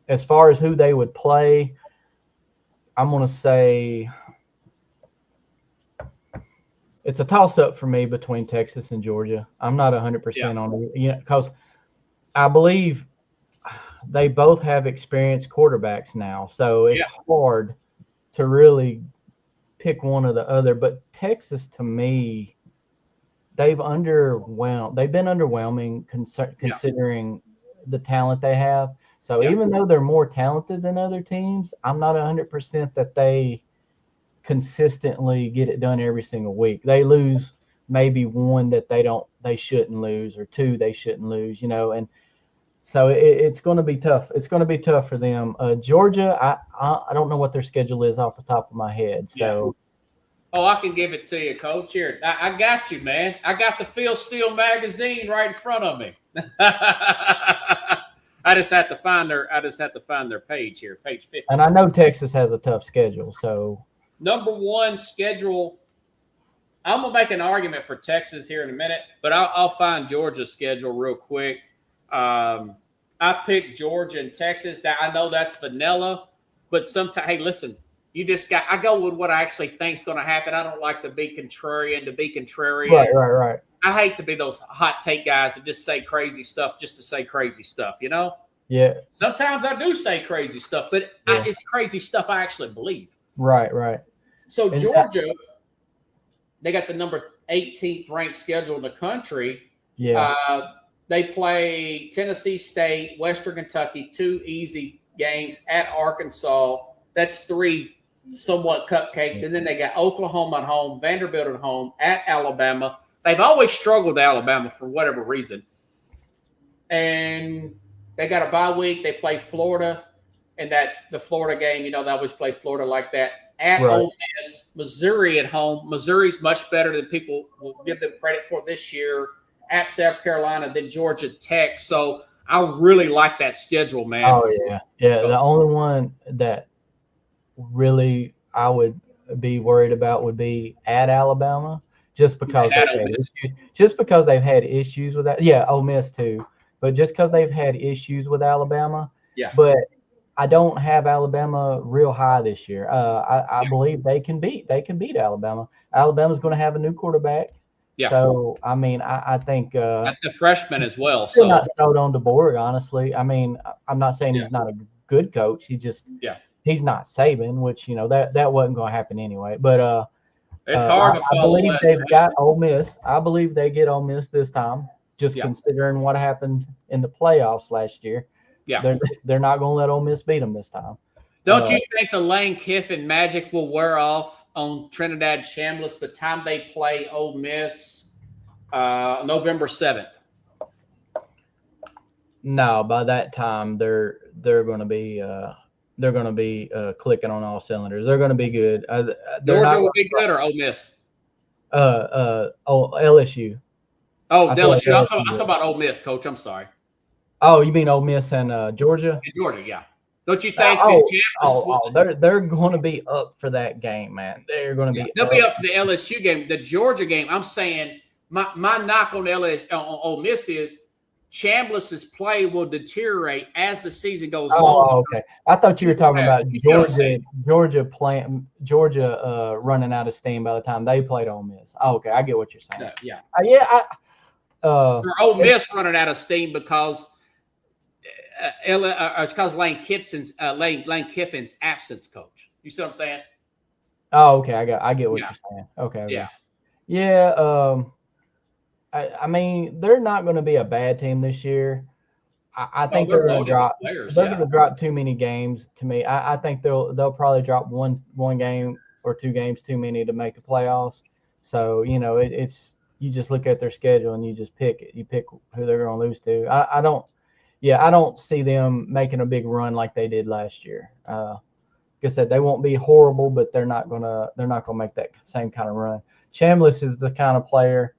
Speaker 3: as far as who they would play, I'm going to say it's a toss-up for me between Texas and Georgia. I'm not 100% on it, because I believe they both have experienced quarterbacks now. So it's hard to really pick one or the other. But Texas, to me, they've been underwhelming considering the talent they have. So even though they're more talented than other teams, I'm not 100% that they consistently get it done every single week. They lose maybe one that they shouldn't lose, or two they shouldn't lose, and so it's going to be tough. It's going to be tough for them. Georgia, I don't know what their schedule is off the top of my head. So,
Speaker 1: I can give it to you, Coach. Here, I got you, man. I got the Phil Steele magazine right in front of me. I just had to find their page here, page 50.
Speaker 3: And I know Texas has a tough schedule. So,
Speaker 1: number one schedule. I'm gonna make an argument for Texas here in a minute, but I'll find Georgia's schedule real quick. I picked Georgia and Texas. That I know that's vanilla, but sometimes, hey, listen, I go with what I actually think is going to happen. I don't like to be contrarian.
Speaker 3: Right.
Speaker 1: I hate to be those hot take guys that just say crazy stuff just to say crazy stuff,
Speaker 3: Yeah.
Speaker 1: Sometimes I do say crazy stuff, but it's crazy stuff I actually believe.
Speaker 3: Right.
Speaker 1: So Georgia, they got the number 18th ranked schedule in the country.
Speaker 3: Yeah.
Speaker 1: They play Tennessee State, Western Kentucky, 2 easy games at Arkansas. That's 3 somewhat cupcakes. And then they got Oklahoma at home, Vanderbilt at home, at Alabama. They've always struggled with Alabama for whatever reason. And they got a bye week. They play Florida. And the Florida game, they always play Florida like that. At Ole Miss, Missouri at home. Missouri's much better than people will give them credit for this year. At South Carolina, then Georgia Tech. So I really like that schedule, man.
Speaker 3: Oh, yeah. Yeah, the only one that really I would be worried about would be at Alabama, just because they've had issues with that. Yeah, Ole Miss too. But just because they've had issues with Alabama.
Speaker 1: Yeah.
Speaker 3: But I don't have Alabama real high this year. I believe they can beat Alabama. Alabama's going to have a new quarterback. Yeah. So, I mean, I think
Speaker 1: at the freshman as well.
Speaker 3: Still not sold on DeBoer, honestly. I mean, I'm not saying he's not a good coach. He just he's not Saban, which that wasn't going to happen anyway. But
Speaker 1: it's hard to follow.
Speaker 3: I believe they've got Ole Miss. I believe they get Ole Miss this time, just considering what happened in the playoffs last year. Yeah, they're not going to let Ole Miss beat them this time.
Speaker 1: Don't you think the Lane Kiffin magic will wear off on Trinidad Chambliss by the time they play Ole Miss November 7th?
Speaker 3: No, by that time they're going to be clicking on all cylinders. They're going to be good.
Speaker 1: Georgia will be good or Ole Miss?
Speaker 3: LSU.
Speaker 1: Oh,
Speaker 3: I feel like
Speaker 1: LSU. I'm
Speaker 3: LSU
Speaker 1: talking
Speaker 3: will.
Speaker 1: about Ole Miss, Coach. I'm sorry.
Speaker 3: Oh, you mean Ole Miss and Georgia?
Speaker 1: In Georgia, yeah. Don't you think that
Speaker 3: Oh,
Speaker 1: James?
Speaker 3: they're going to be up for that game, man. They're going to be
Speaker 1: They'll
Speaker 3: up.
Speaker 1: be up for the LSU game, the Georgia game. I'm saying my knock on Ole Miss is Chambliss's play will deteriorate as the season goes along.
Speaker 3: Oh, okay. I thought you were talking about
Speaker 1: You see what I'm saying?
Speaker 3: Georgia running out of steam by the time they played Ole Miss. Oh, okay, I get what you're saying.
Speaker 1: Yeah.
Speaker 3: Yeah,
Speaker 1: Or Ole Miss running out of steam because it's because Lane Kiffin's absence, Coach. You see what I'm saying?
Speaker 3: Oh, okay. I get what you're saying. Okay.
Speaker 1: Yeah.
Speaker 3: Yeah. I mean, they're not going to be a bad team this year. I think they're going to drop. They're going to drop too many games to me. I think they'll probably drop one game or 2 games too many to make the playoffs. So it's you just look at their schedule and you just pick it. You pick who they're going to lose to. I don't see them making a big run like they did last year. Like I said, they won't be horrible, but they're not gonna make that same kind of run. Chambliss is the kind of player.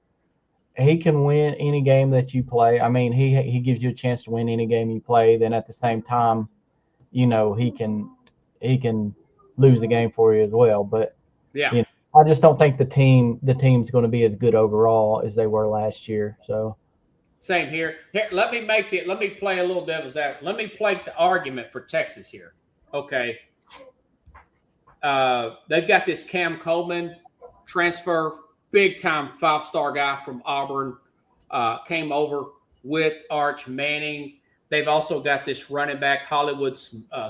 Speaker 3: He can win any game that you play. I mean, he gives you a chance to win any game you play. Then at the same time, he can lose the game for you as well. But I just don't think the team's going to be as good overall as they were last year. So
Speaker 1: same here. Here, let me play a little devil's advocate. Let me play the argument for Texas here. Okay. They've got this Cam Coleman transfer, big time 5-star guy from Auburn, came over with Arch Manning. They've also got this running back, Hollywood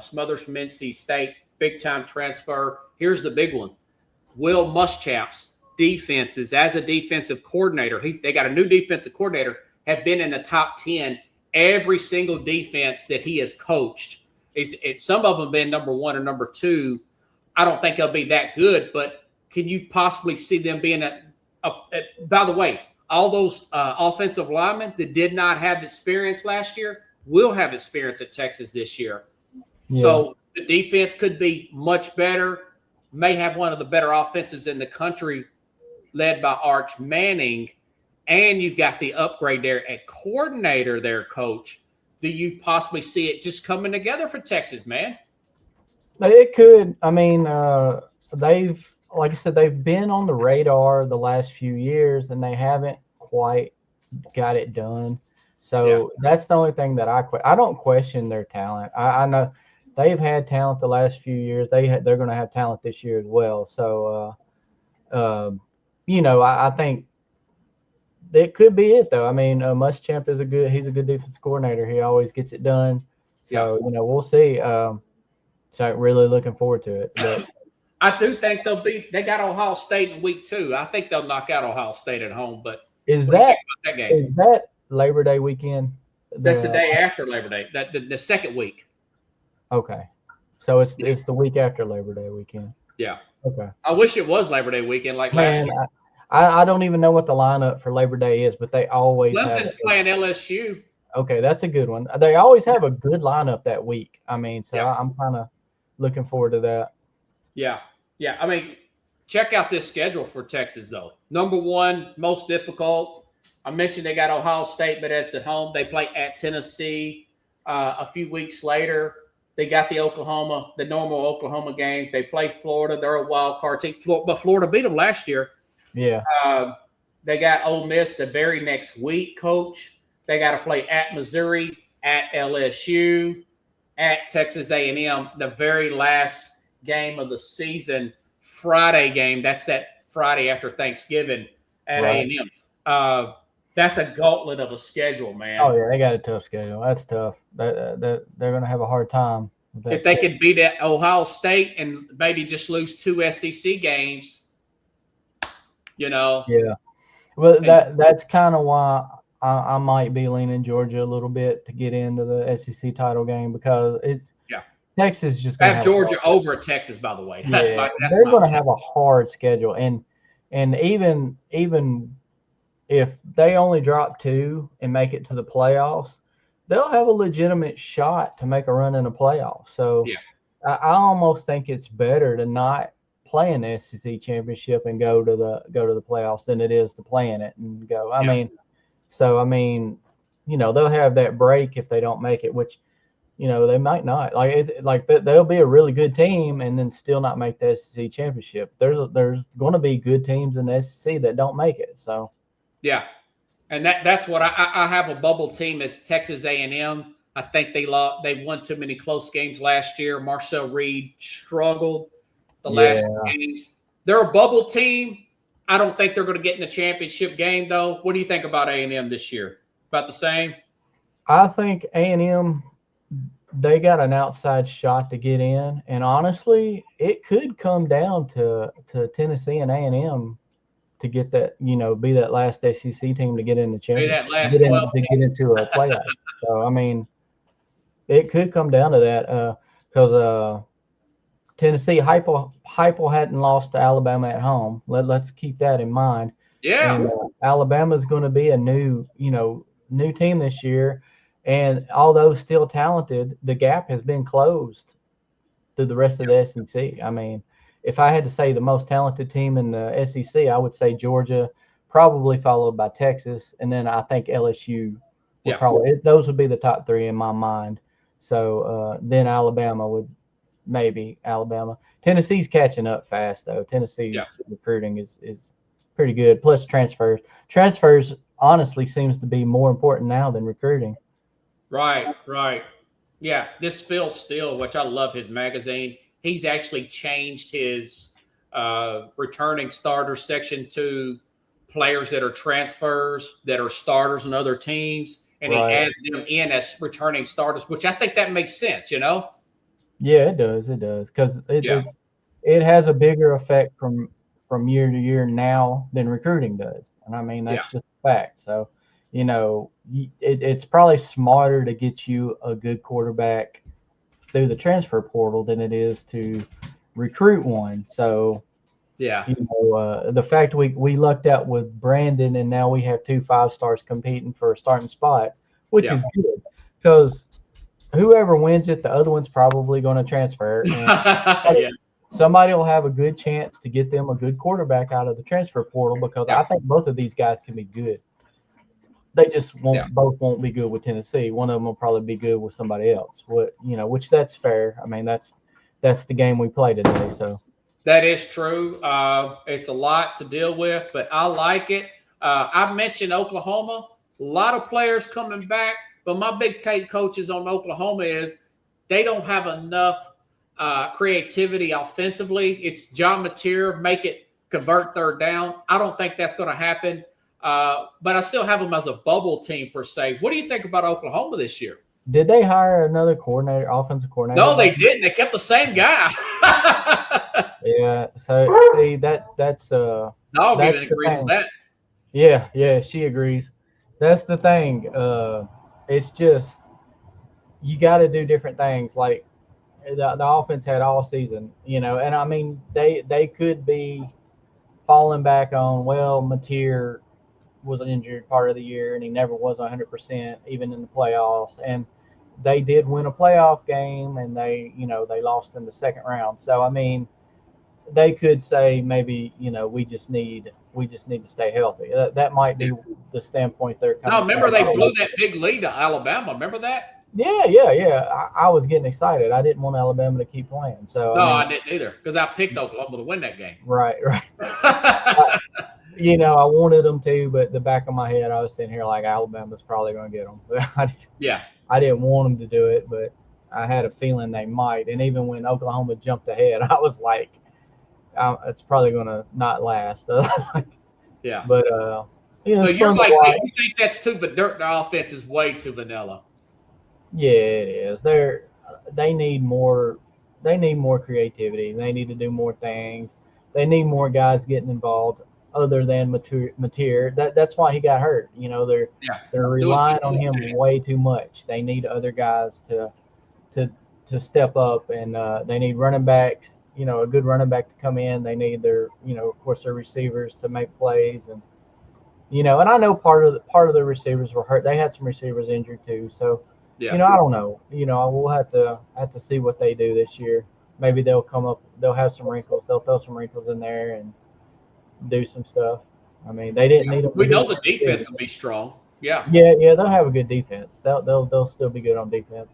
Speaker 1: Smothers from NC State, big time transfer. Here's the big one. Will Muschamp's defenses as a defensive coordinator, they got a new defensive coordinator, have been in the top 10 every single defense that he has coached. Some of them been number 1 or number 2. I don't think they'll be that good, but can you possibly see them being by the way, all those offensive linemen that did not have experience last year will have experience at Texas this year. Yeah. So the defense could be much better, may have one of the better offenses in the country led by Arch Manning, and you've got the upgrade there at coordinator there, Coach. Do you possibly see it just coming together for Texas, man?
Speaker 3: It could. I mean, like I said, they've been on the radar the last few years, and they haven't quite got it done. So that's the only thing that I don't question their talent. I know they've had talent the last few years. They're going to have talent this year as well. So, I think that could be it, though. I mean, Muschamp he's a good defensive coordinator. He always gets it done. So, we'll see. So really looking forward to it. But
Speaker 1: I do think they got Ohio State in week 2. I think they'll knock out Ohio State at home. But
Speaker 3: is that Labor Day weekend?
Speaker 1: That's the day after Labor Day. The second week.
Speaker 3: Okay. So it's the week after Labor Day weekend.
Speaker 1: Yeah.
Speaker 3: Okay.
Speaker 1: I wish it was Labor Day weekend like last year.
Speaker 3: I don't even know what the lineup for Labor Day is, but they always
Speaker 1: Clemson's playing LSU.
Speaker 3: Okay, that's a good one. They always have a good lineup that week. I mean, so I'm kind of looking forward to that.
Speaker 1: Yeah. I mean, check out this schedule for Texas, though. Number 1, most difficult. I mentioned they got Ohio State, but it's at home. They play at Tennessee a few weeks later. They got the normal Oklahoma game. They play Florida. They're a wild card team. But Florida beat them last year.
Speaker 3: Yeah.
Speaker 1: They got Ole Miss the very next week, Coach. They got to play at Missouri, at LSU, at Texas A&M, the very last game of the season, Friday game. That's that Friday after Thanksgiving at A&M. That's a gauntlet of a schedule, man.
Speaker 3: Oh, yeah, they got a tough schedule. That's tough. They're going to have a hard time.
Speaker 1: If they could beat at Ohio State and maybe just lose 2 SEC games, Yeah.
Speaker 3: Well, that's kind of why I might be leaning Georgia a little bit to get into the SEC title game because Texas is just going to have
Speaker 1: Georgia over at Texas, by the way.
Speaker 3: They're going to have a hard schedule, and even if they only drop 2 and make it to the playoffs, they'll have a legitimate shot to make a run in the playoffs. So I almost think it's better to not play in the SEC championship and go to the playoffs than it is to play in it and go. I mean, So I mean, they'll have that break if they don't make it, which they might not. They'll be a really good team and then still not make the SEC championship. There's going to be good teams in the SEC that don't make it. So
Speaker 1: yeah, and that's what I have a bubble team as Texas A&M. I think they won too many close games last year. Marcel Reed struggled the last two games. They're a bubble team. I don't think they're going to get in the championship game, though. What do you think about A&M this year? About the same?
Speaker 3: I think A&M, they got an outside shot to get in, and honestly, it could come down to Tennessee and A&M to get that, be that last SEC team to get in the championship,
Speaker 1: Last 12
Speaker 3: to get into a playoff. So I mean, it could come down to that because Tennessee Heupel hadn't lost to Alabama at home. Let's keep that in mind.
Speaker 1: Yeah.
Speaker 3: And Alabama's going to be a new team this year, and although still talented, the gap has been closed to the rest of the SEC. I mean, if I had to say the most talented team in the SEC, I would say Georgia, probably followed by Texas, and then I think LSU would those would be the top three in my mind. So then Alabama would. Maybe Alabama. Tennessee's catching up fast, though. Tennessee's recruiting is pretty good. Plus transfers. Transfers, honestly, seems to be more important now than recruiting.
Speaker 1: Right. Yeah, this Phil Steele, which I love his magazine, he's actually changed his returning starters section to players that are transfers, that are starters in other teams, and he adds them in as returning starters, which I think that makes sense,
Speaker 3: Yeah, it does. It does because it has a bigger effect from year to year now than recruiting does, and I mean that's just a fact. So, it's probably smarter to get you a good quarterback through the transfer portal than it is to recruit one. So, the fact we lucked out with Brandon, and now we have 2 5-stars competing for a starting spot, which is good because. Whoever wins it, the other one's probably going to transfer. And somebody will have a good chance to get them a good quarterback out of the transfer portal because I think both of these guys can be good. They just both won't be good with Tennessee. One of them will probably be good with somebody else. Which that's fair. I mean, that's the game we play today. So
Speaker 1: that is true. It's a lot to deal with, but I like it. I mentioned Oklahoma. A lot of players coming back. But my big take, coaches, on Oklahoma is they don't have enough creativity offensively. It's John Mateer, convert third down. I don't think that's going to happen. But I still have them as a bubble team, per se. What do you think about Oklahoma this year?
Speaker 3: Did they hire another offensive coordinator?
Speaker 1: No, they didn't. They kept the same guy.
Speaker 3: Yeah. So, see, that's
Speaker 1: Dog even agrees with that.
Speaker 3: Yeah, she agrees. That's the thing. It's just you got to do different things. Like the offense had all season, and I mean they could be falling back on. Well, Mateer was an injured part of the year, and he never was 100% even in the playoffs. And they did win a playoff game, and they lost in the second round. So I mean, they could say maybe we just need to stay healthy. That might be the standpoint they're coming.
Speaker 1: No, remember they blew that big lead to Alabama. Remember that?
Speaker 3: Yeah. I was getting excited. I didn't want Alabama to keep playing. So
Speaker 1: I didn't either because I picked Oklahoma to win that game.
Speaker 3: Right. I wanted them to, but the back of my head, I was sitting here like Alabama's probably going to get them. I didn't want them to do it, but I had a feeling they might. And even when Oklahoma jumped ahead, I was like, it's probably going to not last. But
Speaker 1: so you're like, you think that's too, but the offense is way too vanilla.
Speaker 3: Yeah, it is. They need more. They need more creativity. They need to do more things. They need more guys getting involved other than Mateer. That's why he got hurt. They're relying on him way too much. They need other guys to step up, and they need running backs. A good running back to come in. They need their, of course, their receivers to make plays, and and I know part of the receivers were hurt. They had some receivers injured too. So, I don't know. We'll have to see what they do this year. Maybe they'll have some wrinkles. They'll throw some wrinkles in there and do some stuff. I mean, they didn't need them.
Speaker 1: We know the defense will be strong. Yeah.
Speaker 3: Yeah, they'll have a good defense. They'll still be good on defense.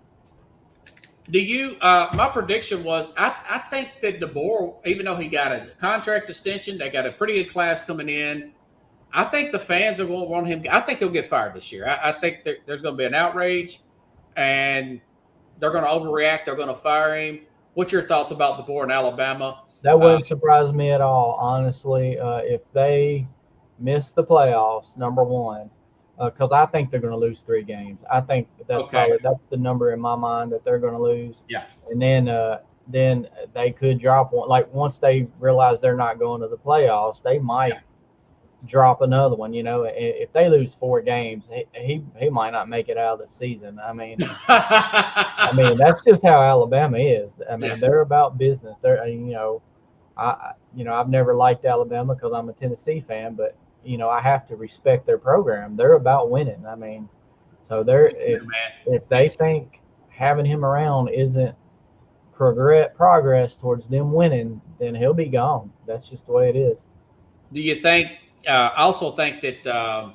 Speaker 1: Do you? My prediction was I think that DeBoer, even though he got a contract extension, they got a pretty good class coming in. I think the fans are going to want him. I think he'll get fired this year. I think there's going to be an outrage, and they're going to overreact. They're going to fire him. What's your thoughts about DeBoer in Alabama?
Speaker 3: That wouldn't surprise me at all, honestly. If they miss the playoffs, number one, because I think they're going to lose 3 games. I think that's the number in my mind that they're going to lose.
Speaker 1: Yeah.
Speaker 3: And then they could drop one. Like once they realize they're not going to the playoffs, they might drop another one. You know, if they lose 4 games, he might not make it out of the season. I mean, that's just how Alabama is. I mean, they're about business. They're I've never liked Alabama because I'm a Tennessee fan, but I have to respect their program. They're about winning. I mean, so if they think having him around isn't progress towards them winning, then he'll be gone. That's just the way it is.
Speaker 1: Do you think? I also think that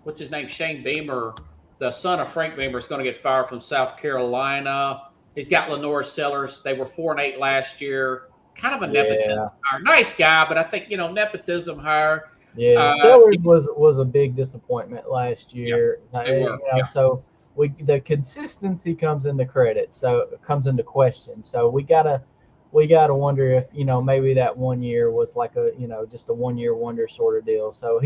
Speaker 1: what's his name, Shane Beamer, the son of Frank Beamer, is going to get fired from South Carolina. He's got Lenore Sellers. They were 4-8 last year. Kind of a nepotism hire. Nice guy, but I think nepotism hire.
Speaker 3: Yeah, Sellers was a big disappointment last year. So the consistency comes into credit, so it comes into question. So we gotta wonder if maybe that 1 year was like a just a 1 year wonder sort of deal. So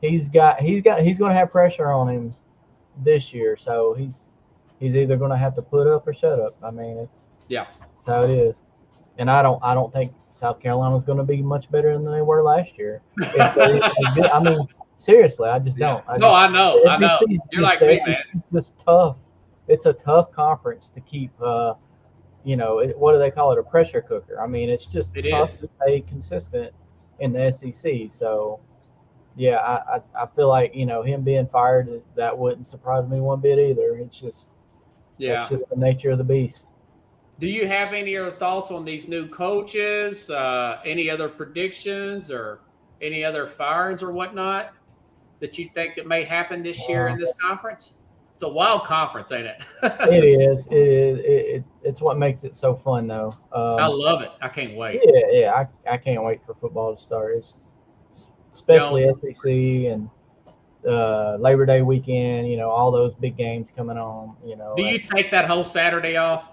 Speaker 3: he's going to have pressure on him this year. So he's either going to have to put up or shut up. I mean, that's how it is. And I don't think South Carolina's going to be much better than they were last year. I mean, seriously, I just don't.
Speaker 1: I know. You're like me, man.
Speaker 3: It's just tough. It's a tough conference to keep. What do they call it? A pressure cooker. I mean, it's just tough to stay consistent in the SEC. So, I feel like him being fired, that wouldn't surprise me one bit either. It's just that's just the nature of the beast.
Speaker 1: Do you have any other thoughts on these new coaches? Any other predictions or any other firings or whatnot that you think that may happen this year in this conference? It's a wild conference, ain't it?
Speaker 3: It is. It's what makes it so fun, though.
Speaker 1: I love it. I can't wait.
Speaker 3: Yeah. I can't wait for football to start. It's especially SEC and Labor Day weekend. All those big games coming on.
Speaker 1: Do you take that whole Saturday off?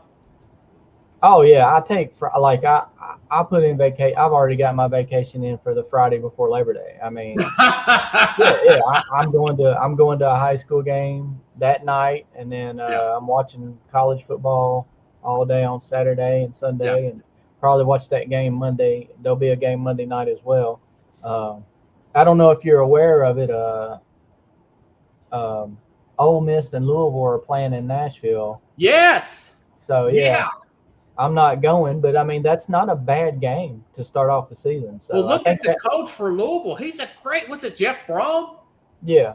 Speaker 3: Oh yeah, I take I put in vacation. I've already got my vacation in for the Friday before Labor Day. I mean, I'm going to a high school game that night, and then I'm watching college football all day on Saturday and Sunday, and probably watch that game Monday. There'll be a game Monday night as well. I don't know if you're aware of it. Ole Miss and Louisville are playing in Nashville.
Speaker 1: Yes.
Speaker 3: So I'm not going, but I mean that's not a bad game to start off the season. So
Speaker 1: look at the coach for Louisville. He's a great. What's it, Jeff Brom?
Speaker 3: Yeah.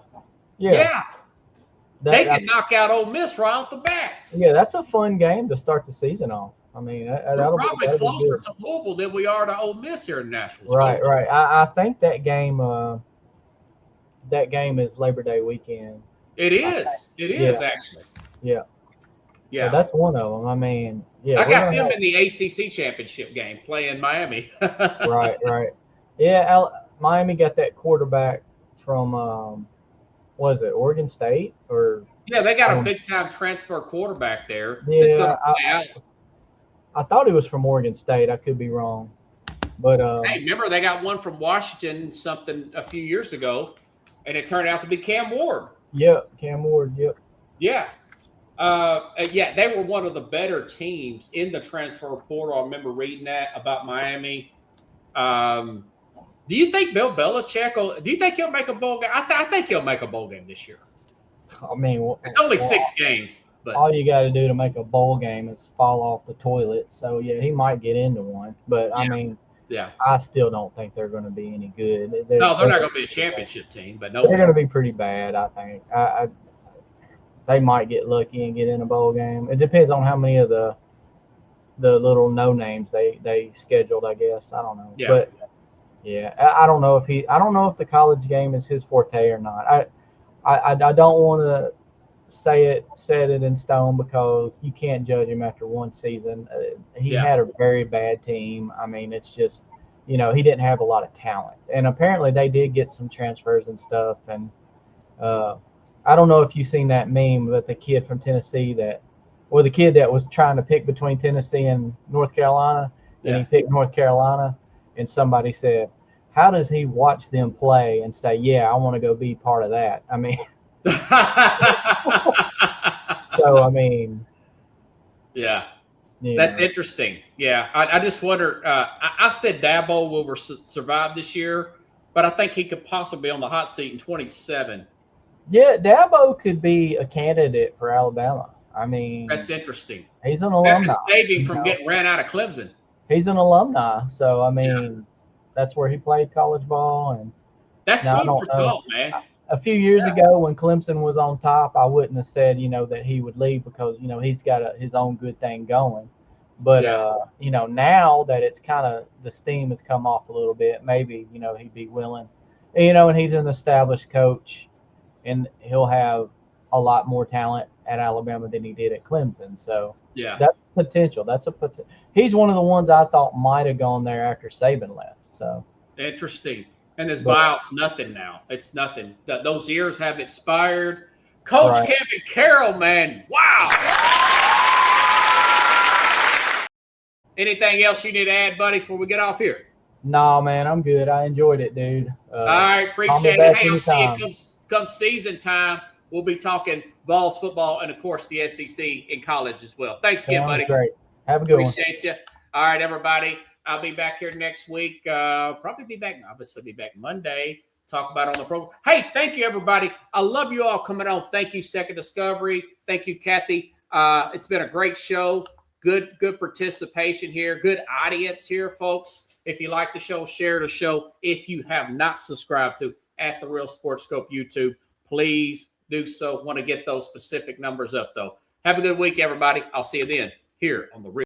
Speaker 1: They can knock out Ole Miss right off the bat.
Speaker 3: Yeah, that's a fun game to start the season off. I mean,
Speaker 1: we're probably closer to Louisville than we are to Ole Miss here in Nashville.
Speaker 3: Right. I think that game is Labor Day weekend.
Speaker 1: It is. It is actually.
Speaker 3: Yeah. So that's one of them. I mean,
Speaker 1: I got them in the ACC championship game playing Miami.
Speaker 3: Right. Yeah, Miami got that quarterback from, was it Oregon State or?
Speaker 1: Yeah, they got a big time transfer quarterback there.
Speaker 3: Yeah, I thought he was from Oregon State. I could be wrong, but
Speaker 1: hey, remember they got one from Washington a few years ago, and it turned out to be Cam Ward.
Speaker 3: Yep, Cam Ward. Yep.
Speaker 1: Yeah. They were one of the better teams in the transfer portal. I remember reading that about Miami. Do you think Bill Belichick do you think he'll make a bowl game? I think he'll make a bowl game this year.
Speaker 3: I mean,
Speaker 1: it's only 6 games. But
Speaker 3: all you got to do to make a bowl game is fall off the toilet. So, he might get into one. But, I mean, I still don't think they're going to be any good.
Speaker 1: They're not going to be a championship team. But no,
Speaker 3: they're going to be pretty bad, I think. They might get lucky and get in a bowl game. It depends on how many of the little no-names they scheduled, I guess. I don't know.
Speaker 1: Yeah.
Speaker 3: But, I don't know if the college game is his forte or not. I don't want to set it in stone because you can't judge him after one season. He had a very bad team. I mean, it's just, he didn't have a lot of talent. And apparently they did get some transfers and stuff. And I don't know if you've seen that meme, but the kid from Tennessee the kid that was trying to pick between Tennessee and North Carolina, and he picked North Carolina, and somebody said, how does he watch them play and say, yeah, I want to go be part of that? I mean, so, I mean.
Speaker 1: Yeah. That's interesting. Yeah. I just wonder, I said Dabo will survive this year, but I think he could possibly be on the hot seat in 27.
Speaker 3: Yeah, Dabo could be a candidate for Alabama. I mean,
Speaker 1: that's interesting.
Speaker 3: He's an alumni.
Speaker 1: Save him from getting ran out of Clemson.
Speaker 3: He's an alumni, so I mean, that's where he played college ball, and
Speaker 1: that's food for thought, man.
Speaker 3: A few years ago, when Clemson was on top, I wouldn't have said that he would leave because he's got his own good thing going. But now that it's kind of the steam has come off a little bit, maybe he'd be willing. And he's an established coach, and he'll have a lot more talent at Alabama than he did at Clemson. So that's potential. He's one of the ones I thought might have gone there after Saban left. So
Speaker 1: interesting. And his buyout's nothing now. It's nothing. Those years have expired. Coach Kevin Carroll, man. Wow. Anything else you need to add, buddy, before we get off here?
Speaker 3: No, man, I'm good. I enjoyed it, dude.
Speaker 1: All right, appreciate it. Hey, I'll see you come season time. We'll be talking Vols football and, of course, the SEC in college as well. Thanks again, buddy.
Speaker 3: Great. Have a good one.
Speaker 1: Appreciate you. All right, everybody. I'll be back here next week. Obviously be back Monday. Talk about it on the program. Hey, thank you, everybody. I love you all coming on. Thank you, Second Discovery. Thank you, Kathy. It's been a great show. Good participation here. Good audience here, folks. If you like the show, share the show. If you have not subscribed to at the Real Sports Scope YouTube, please do so. Want to get those specific numbers up, though. Have a good week, everybody. I'll see you then here on the Real.